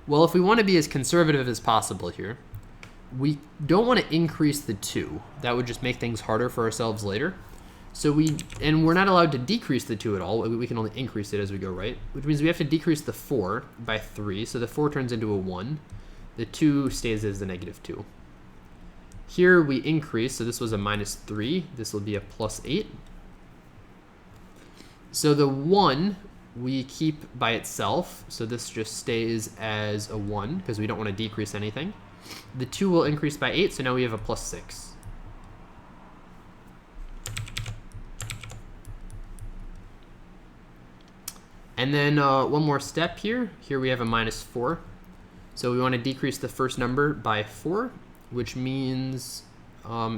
Well, if we want to be as conservative as possible here, we don't want to increase the 2. That would just make things harder for ourselves later. So we're not allowed to decrease the 2 at all. We can only increase it as we go right, which means we have to decrease the 4 by 3. So the 4 turns into a 1. The 2 stays as the -2. Here we increase, so this was a -3. This will be a +8. So the 1 we keep by itself. So this just stays as a 1 because we don't want to decrease anything. The 2 will increase by 8, so now we have a +6. And then one more step here. Here we have a -4. So we want to decrease the first number by 4, which means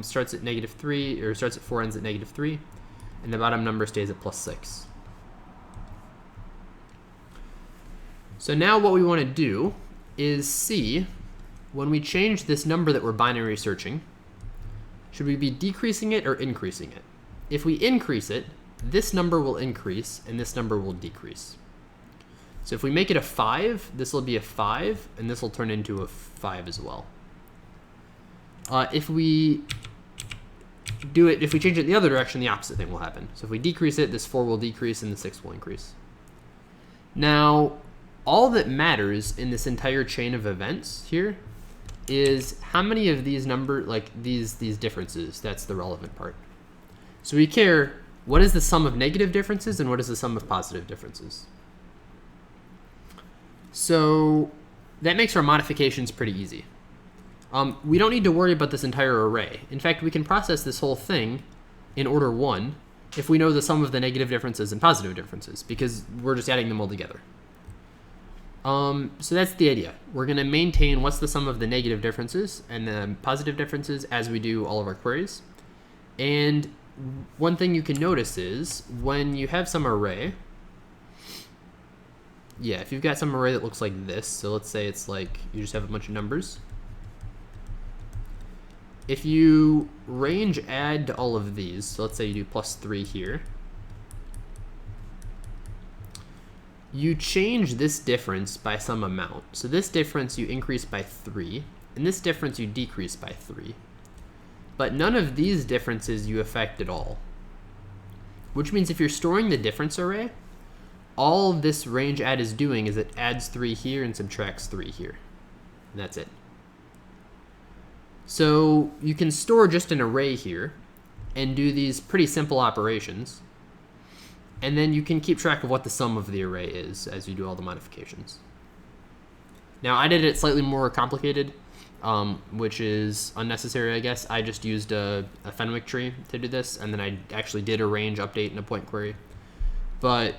starts at -3, or starts at 4, ends at -3, and the bottom number stays at +6. So now what we want to do is see, when we change this number that we're binary searching, should we be decreasing it or increasing it? If we increase it, this number will increase and this number will decrease. So if we make it a 5, this will be a 5, and this will turn into a 5 as well. If we change it in the other direction, the opposite thing will happen. So if we decrease it, this 4 will decrease and the 6 will increase. Now, all that matters in this entire chain of events here is how many of these these differences. That's the relevant part. So we care, what is the sum of negative differences and what is the sum of positive differences? So that makes our modifications pretty easy. We don't need to worry about this entire array. In fact, we can process this whole thing in order 1 if we know the sum of the negative differences and positive differences, because we're just adding them all together. So that's the idea. We're going to maintain what's the sum of the negative differences and the positive differences as we do all of our queries. And one thing you can notice is when you have some array, if you've got some array that looks like this, so let's say it's like you just have a bunch of numbers. if you range add to all of these, so let's say you do +3 here, you change this difference by some amount. So this difference you increase by 3, and this difference you decrease by 3. But none of these differences you affect at all. Which means if you're storing the difference array, all this range add is doing is it adds 3 here and subtracts 3 here. And that's it. So you can store just an array here and do these pretty simple operations. And then you can keep track of what the sum of the array is as you do all the modifications. Now I did it slightly more complicated, which is unnecessary, I guess. I just used a Fenwick tree to do this, and then I actually did a range update in a point query. But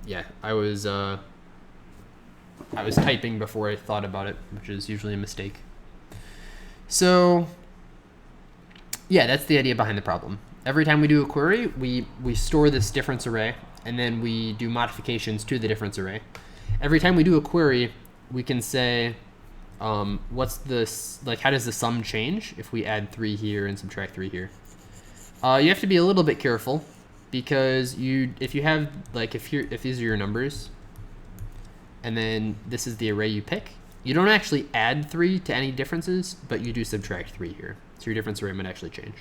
yeah, I was typing before I thought about it, which is usually a mistake. So yeah, that's the idea behind the problem. Every time we do a query, we store this difference array, and then we do modifications to the difference array. Every time we do a query, we can say, what's this, like, how does the sum change if we add 3 here and subtract 3 here? You have to be a little bit careful, because if you have, like, if these are your numbers, and then this is the array you pick, you don't actually add 3 to any differences, but you do subtract 3 here. So your difference array might actually change.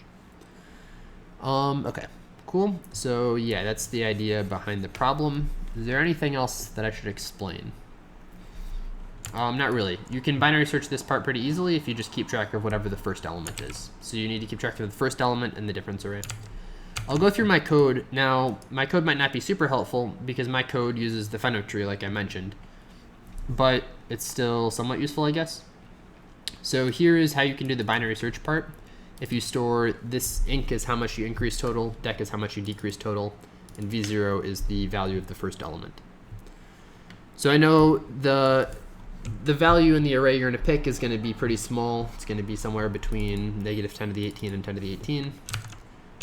Okay, cool. So yeah, that's the idea behind the problem. Is there anything else that I should explain? Not really. You can binary search this part pretty easily if you just keep track of whatever the first element is. So you need to keep track of the first element and the difference array. I'll go through my code. Now, my code might not be super helpful because my code uses the Fenwick tree like I mentioned, but it's still somewhat useful, I guess. So here is how you can do the binary search part. If you store this inc is how much you increase total, dec is how much you decrease total, and v0 is the value of the first element. So I know the value in the array you're going to pick is going to be pretty small. It's going to be somewhere between -10 to the 18 and 10 to the 18.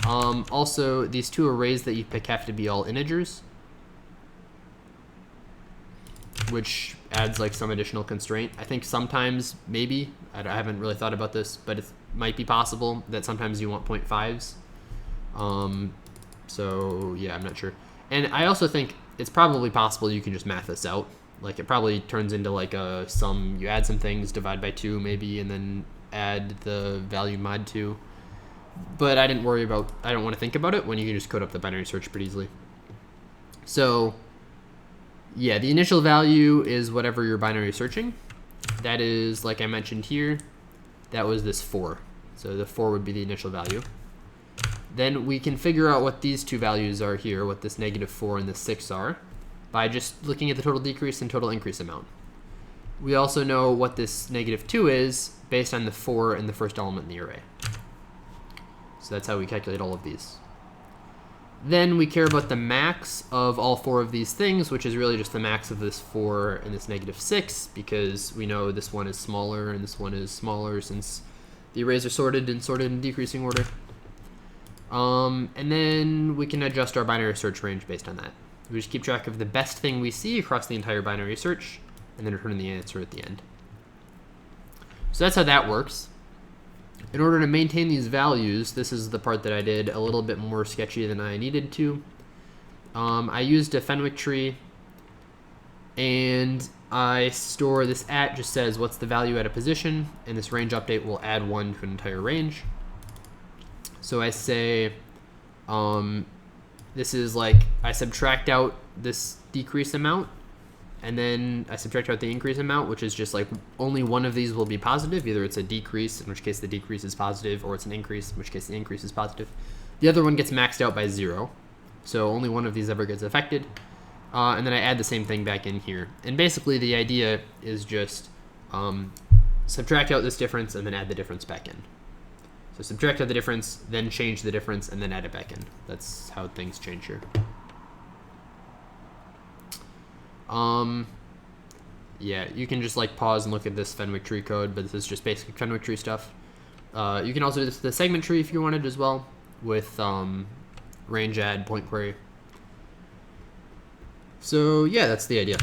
Also, these two arrays that you pick have to be all integers, which adds like some additional constraint. I think sometimes, maybe, I haven't really thought about this, but it might be possible that sometimes you want 0.5s. So yeah, I'm not sure. And I also think it's probably possible you can just math this out. Like it probably turns into like a sum, you add some things, divide by 2 maybe, and then add the value mod 2. But I don't want to think about it when you can just code up the binary search pretty easily. So yeah, the initial value is whatever you're binary searching. That is, like I mentioned here, that was this 4. So the 4 would be the initial value. Then we can figure out what these two values are here, what this -4 and this 6 are, by just looking at the total decrease and total increase amount. We also know what this -2 is based on the 4 and the first element in the array. So that's how we calculate all of these. Then we care about the max of all 4 of these things, which is really just the max of this 4 and this -6, because we know this one is smaller and this one is smaller since the arrays are sorted in decreasing order. And then we can adjust our binary search range based on that. We just keep track of the best thing we see across the entire binary search, and then return the answer at the end. So that's how that works. In order to maintain these values, this is the part that I did a little bit more sketchy than I needed to. I used a Fenwick tree, and I store this at just says what's the value at a position, and this range update will add 1 to an entire range. So I say, this is like, I subtract out this decrease amount, and then I subtract out the increase amount, which is just like only one of these will be positive. Either it's a decrease, in which case the decrease is positive, or it's an increase, in which case the increase is positive. The other one gets maxed out by 0. So only one of these ever gets affected. And then I add the same thing back in here. And basically the idea is just subtract out this difference and then add the difference back in. So subtract out the difference, then change the difference, and then add it back in. That's how things change here. Yeah, you can just like pause and look at this Fenwick tree code, but this is just basic Fenwick tree stuff. You can also do this with the segment tree if you wanted as well, with range add, point query. So yeah, that's the idea.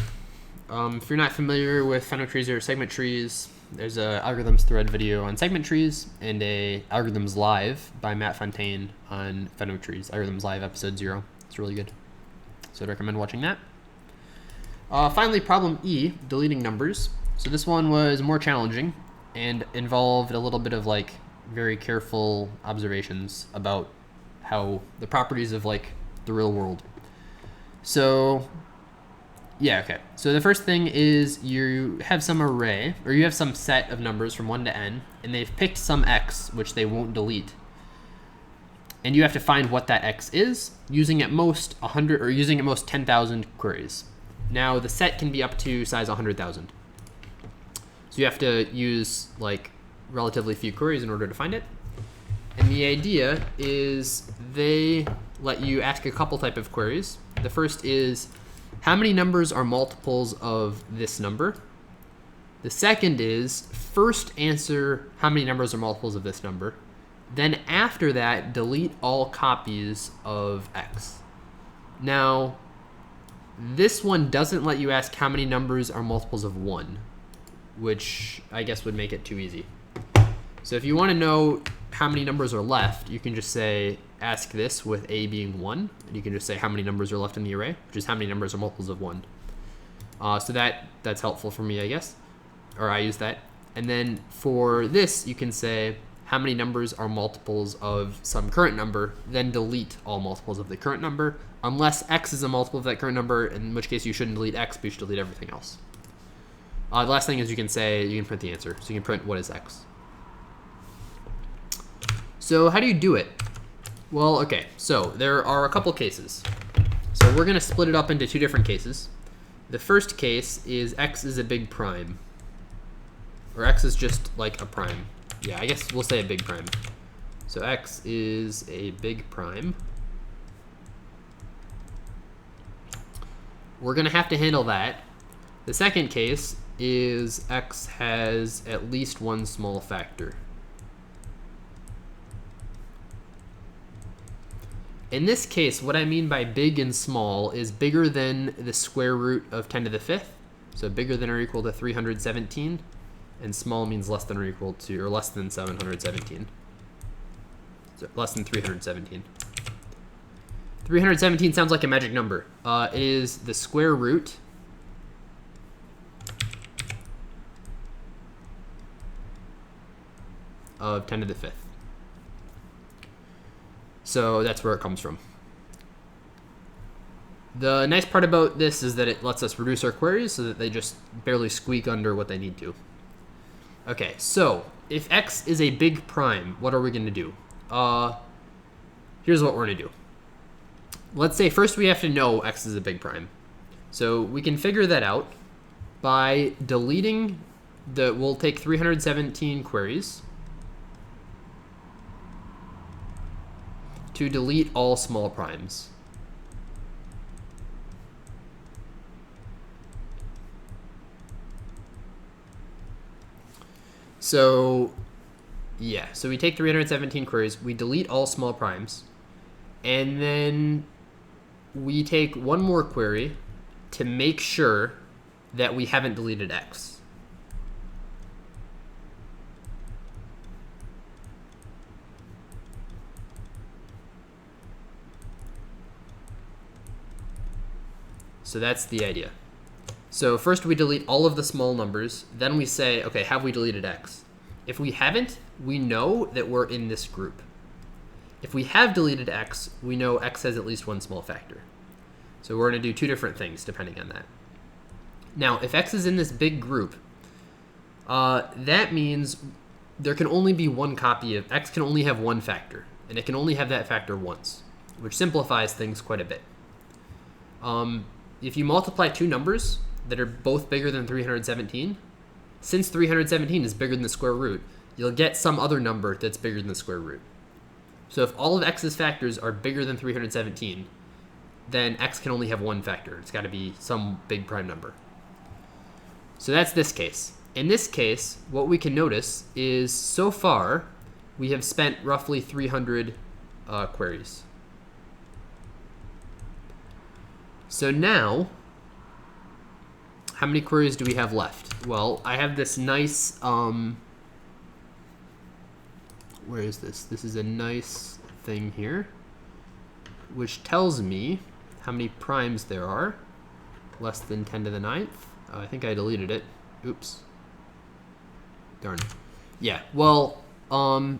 If you're not familiar with Fenwick trees or segment trees, There's a algorithms thread video on segment trees and a algorithms live by Matt Fontaine on Feno trees. Algorithms live episode 0. It's really good. So I'd recommend watching that. Finally, problem E, deleting numbers. So this one was more challenging and involved a little bit of like very careful observations about how the properties of like the real world. So yeah, okay. So the first thing is you have some array, or you have some set of numbers from 1 to n, and they've picked some x, which they won't delete. And you have to find what that x is, using at most 100, or using at most 10,000 queries. Now, the set can be up to size 100,000. So you have to use, like, relatively few queries in order to find it. And the idea is they let you ask a couple type of queries. The first is, how many numbers are multiples of this number? The second is, first answer how many numbers are multiples of this number. Then after that, delete all copies of x. Now, this one doesn't let you ask how many numbers are multiples of 1, which I guess would make it too easy. So if you want to know how many numbers are left, you can just say, ask this with a being 1, and you can just say how many numbers are left in the array, which is how many numbers are multiples of 1. So that's helpful for me, I guess, or I use that. And then for this, you can say how many numbers are multiples of some current number, then delete all multiples of the current number, unless x is a multiple of that current number, in which case you shouldn't delete x, but you should delete everything else. The last thing is you can print the answer. So you can print what is x. So how do you do it? Well, okay, so there are a couple cases. So we're gonna split it up into 2 different cases. The first case is x is a big prime. Or x is just like a prime. Yeah, I guess we'll say a big prime. So x is a big prime. We're gonna have to handle that. The second case is x has at least one small factor. In this case, what I mean by big and small is bigger than the square root of 10 to the 5th. So bigger than or equal to 317. And small means less than or equal to, or less than 717. So less than 317. 317 sounds like a magic number. It is the square root of 10 to the 5th. So that's where it comes from. The nice part about this is that it lets us reduce our queries so that they just barely squeak under what they need to. Okay, so if x is a big prime, what are we going to do? Here's what we're going to do. Let's say first we have to know x is a big prime. So we can figure that out by deleting we'll take 317 queries to delete all small primes. So yeah, so we take 317 queries, we delete all small primes, and then we take one more query to make sure that we haven't deleted x. So that's the idea. So first we delete all of the small numbers, then we say, okay, have we deleted x? If we haven't, we know that we're in this group. If we have deleted x, we know x has at least one small factor. So we're going to do 2 different things depending on that. Now, if x is in this big group, that means there can only be one copy of x can only have one factor, and it can only have that factor once, which simplifies things quite a bit. If you multiply 2 numbers that are both bigger than 317, since 317 is bigger than the square root, you'll get some other number that's bigger than the square root. So if all of x's factors are bigger than 317, then x can only have one factor. It's got to be some big prime number. So that's this case. In this case, what we can notice is so far we have spent roughly 300 queries. So now, how many queries do we have left? Well, I have this nice, where is this? This is a nice thing here, which tells me how many primes there are. Less than 10 to the 9th. I think I deleted it. Oops. Darn. Yeah, well, I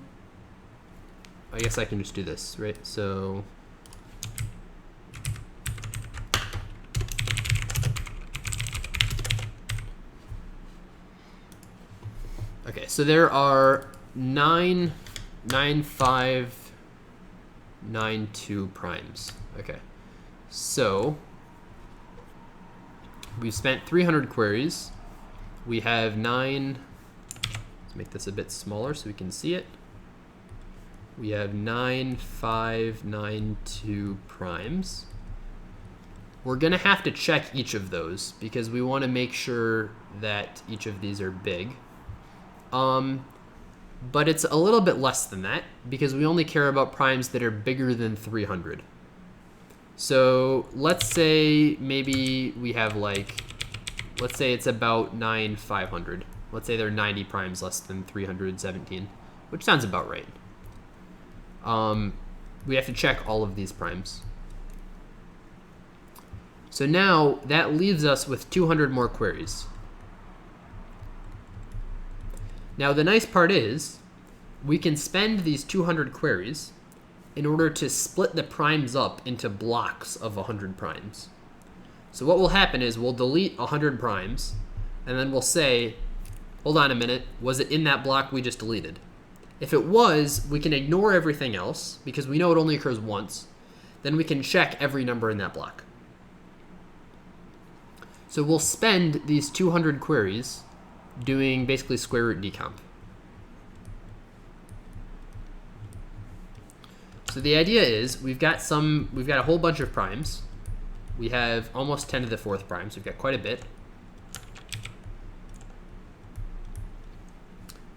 guess I can just do this, right? So okay, so there are 9,592 primes. Okay, so we've spent 300 queries. We have 9. Let's make this a bit smaller so we can see it. We have 9,592 primes. We're going to have to check each of those because we want to make sure that each of these are big. But it's a little bit less than that because we only care about primes that are bigger than 300. So let's say maybe we have like, let's say it's about 9,500. Let's say there are 90 primes less than 317, which sounds about right. We have to check all of these primes. So now that leaves us with 200 more queries. Now the nice part is we can spend these 200 queries in order to split the primes up into blocks of 100 primes. So what will happen is we'll delete 100 primes, and then we'll say, hold on a minute, was it in that block we just deleted? If it was, we can ignore everything else because we know it only occurs once. Then we can check every number in that block. So we'll spend these 200 queries doing basically square root decomp. So the idea is we've got a whole bunch of primes. We have almost 10 to the 4th primes. We've got quite a bit.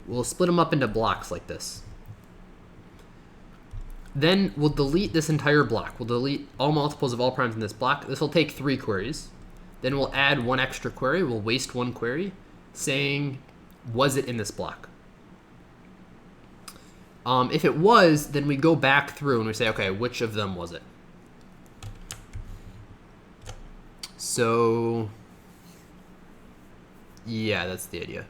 We'll split them up into blocks like this. Then we'll delete this entire block. We'll delete all multiples of all primes in this block. This will take 3 queries. Then we'll add 1 extra query. We'll waste 1 query saying, was it in this block? If it was, then we go back through and we say, okay, which of them was it? So, yeah, that's the idea.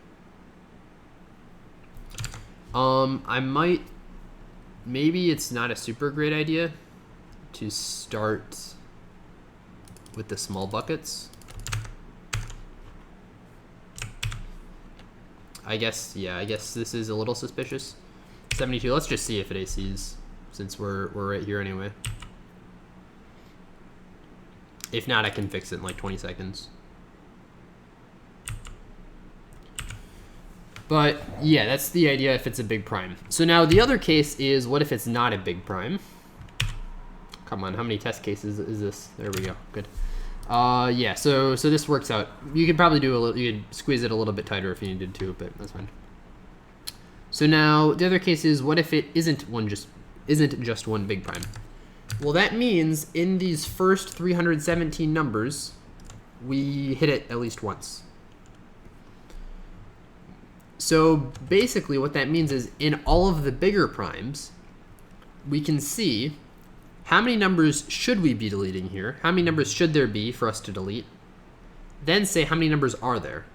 Maybe it's not a super great idea to start with the small buckets. I guess this is a little suspicious. 72, let's just see if it ACs since we're right here anyway. If not, I can fix it in like 20 seconds. But yeah, that's the idea if it's a big prime. So now the other case is, what if it's not a big prime? Come on, how many test cases is this? There we go, good. Yeah, so this works out. You could probably do a little, you could squeeze it a little bit tighter if you needed to, but that's fine. So now the other case is, what if it isn't just one big prime? Well, that means in these first 317 numbers, we hit it at least once. So basically what that means is in all of the bigger primes, we can see how many numbers should we be deleting here, how many numbers should there be for us to delete, then say how many numbers are there.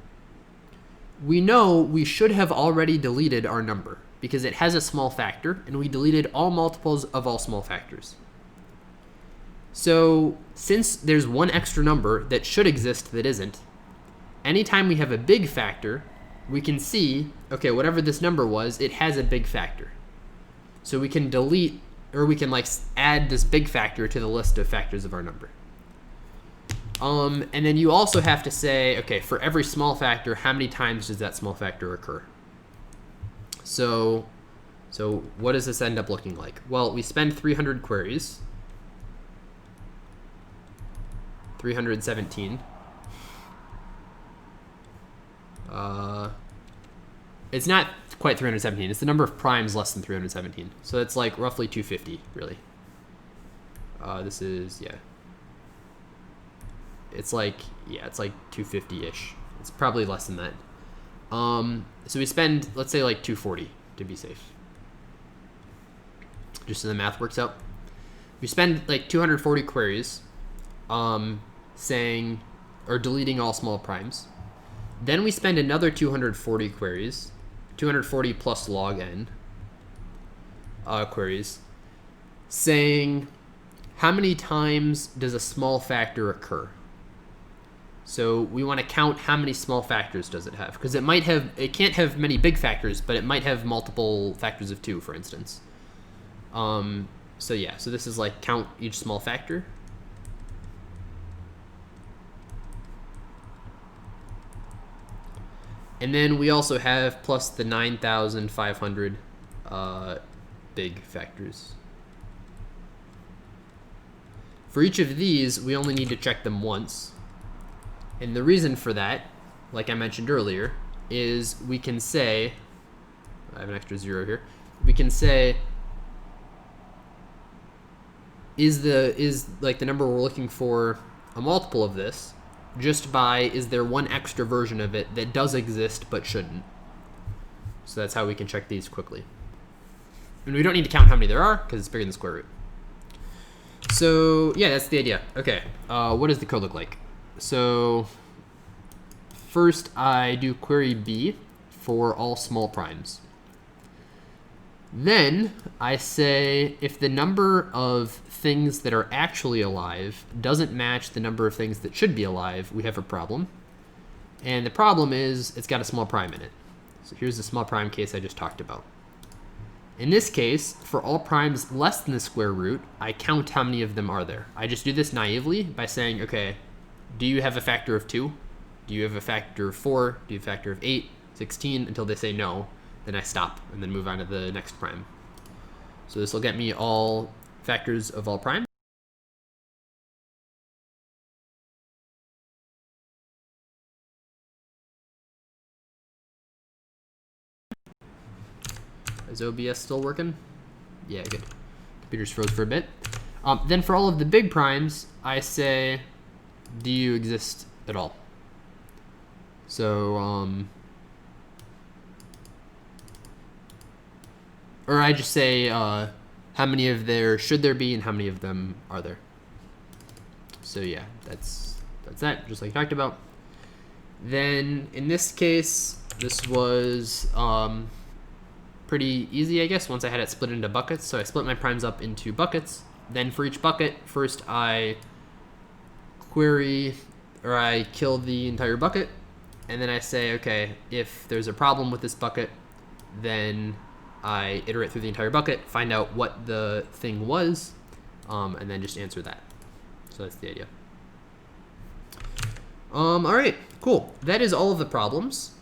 We know we should have already deleted our number because it has a small factor and we deleted all multiples of all small factors. So since there's one extra number that should exist that isn't, anytime we have a big factor, we can see, okay, whatever this number was, it has a big factor. So we can delete, or we can like add this big factor to the list of factors of our number. And then you also have to say, okay, for every small factor, how many times does that small factor occur? So what does this end up looking like? Well, we spend 300 queries, 317. It's not quite 317. It's the number of primes less than 317. So it's like roughly 250, really. This is, yeah. It's like, yeah, it's like 250-ish. It's probably less than that. So we spend, let's say, like 240 to be safe. Just so the math works out. We spend like 240 queries saying, or deleting all small primes. Then we spend another 240 queries, 240 plus log n queries, saying how many times does a small factor occur. So we want to count how many small factors does it have, because it can't have many big factors, but it might have multiple factors of 2, for instance. So yeah, so this is like count each small factor. And then we also have plus the 9,500 big factors. For each of these, we only need to check them once. And the reason for that, like I mentioned earlier, is we can say, I have an extra 0 here, we can say, is like the number we're looking for a multiple of this, just by is there one extra version of it that does exist but shouldn't. So that's how we can check these quickly. And we don't need to count how many there are because it's bigger than the square root. So yeah, that's the idea. Okay, what does the code look like? So first I do query B for all small primes. Then I say if the number of things that are actually alive doesn't match the number of things that should be alive, we have a problem. And the problem is it's got a small prime in it. So here's the small prime case I just talked about. In this case, for all primes less than the square root, I count how many of them are there. I just do this naively by saying, okay, do you have a factor of 2? Do you have a factor of 4? Do you have a factor of 8, 16? Until they say no, then I stop and then move on to the next prime. So this will get me all factors of all primes. Is OBS still working? Yeah, good. Computer's froze for a bit. Then for all of the big primes, I say, do you exist at all? So, or I just say how many of there should there be and how many of them are there. So yeah, that's that, just like I talked about. Then in this case, this was pretty easy, I guess, once I had it split into buckets. So I split my primes up into buckets. Then for each bucket, first I query, or I kill the entire bucket. And then I say, okay, if there's a problem with this bucket, then I iterate through the entire bucket, find out what the thing was, and then just answer that. So that's the idea. All right, cool. That is all of the problems.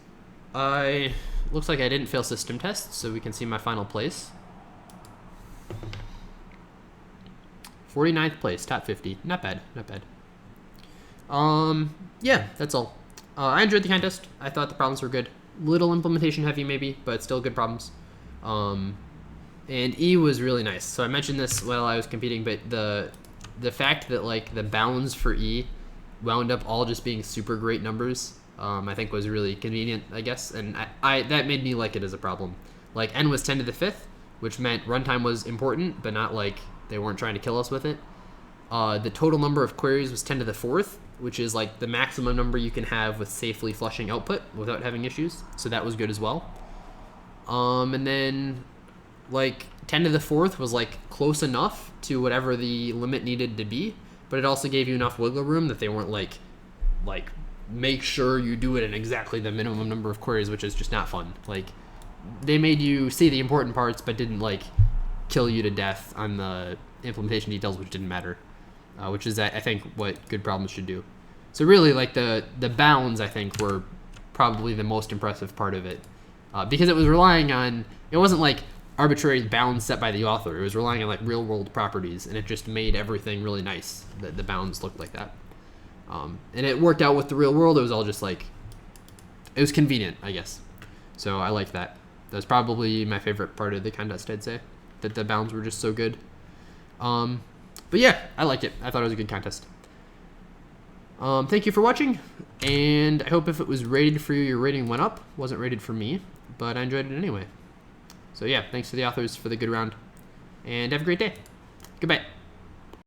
Looks like I didn't fail system tests, so we can see my final place. 49th place, top 50. Not bad, not bad. Yeah, that's all. I enjoyed the contest. I thought the problems were good. Little implementation heavy maybe, but still good problems. And E was really nice. So I mentioned this while I was competing, but the fact that like the bounds for E wound up all just being super great numbers, I think was really convenient, I guess. And I that made me like it as a problem. Like N was 10 to the 5th, which meant runtime was important, but not like they weren't trying to kill us with it. The total number of queries was 10 to the 4th, which is like the maximum number you can have with safely flushing output without having issues. So that was good as well. And then like 10 to the 4th was like close enough to whatever the limit needed to be, but it also gave you enough wiggle room that they weren't like make sure you do it in exactly the minimum number of queries, which is just not fun. Like they made you see the important parts, but didn't like kill you to death on the implementation details, which didn't matter, which is I think what good problems should do. So really like the bounds I think were probably the most impressive part of it, because it was relying on, it wasn't like arbitrary bounds set by the author. It was relying on like real world properties, and it just made everything really nice that the bounds looked like that. And it worked out with the real world. It was all just like, it was convenient, I guess. So I liked that. That was probably my favorite part of the contest, I'd say, that the bounds were just so good. But yeah, I liked it. I thought it was a good contest. Thank you for watching, and I hope if it was rated for you, your rating went up. Wasn't rated for me, but I enjoyed it anyway. So yeah, thanks to the authors for the good round, and have a great day. Goodbye.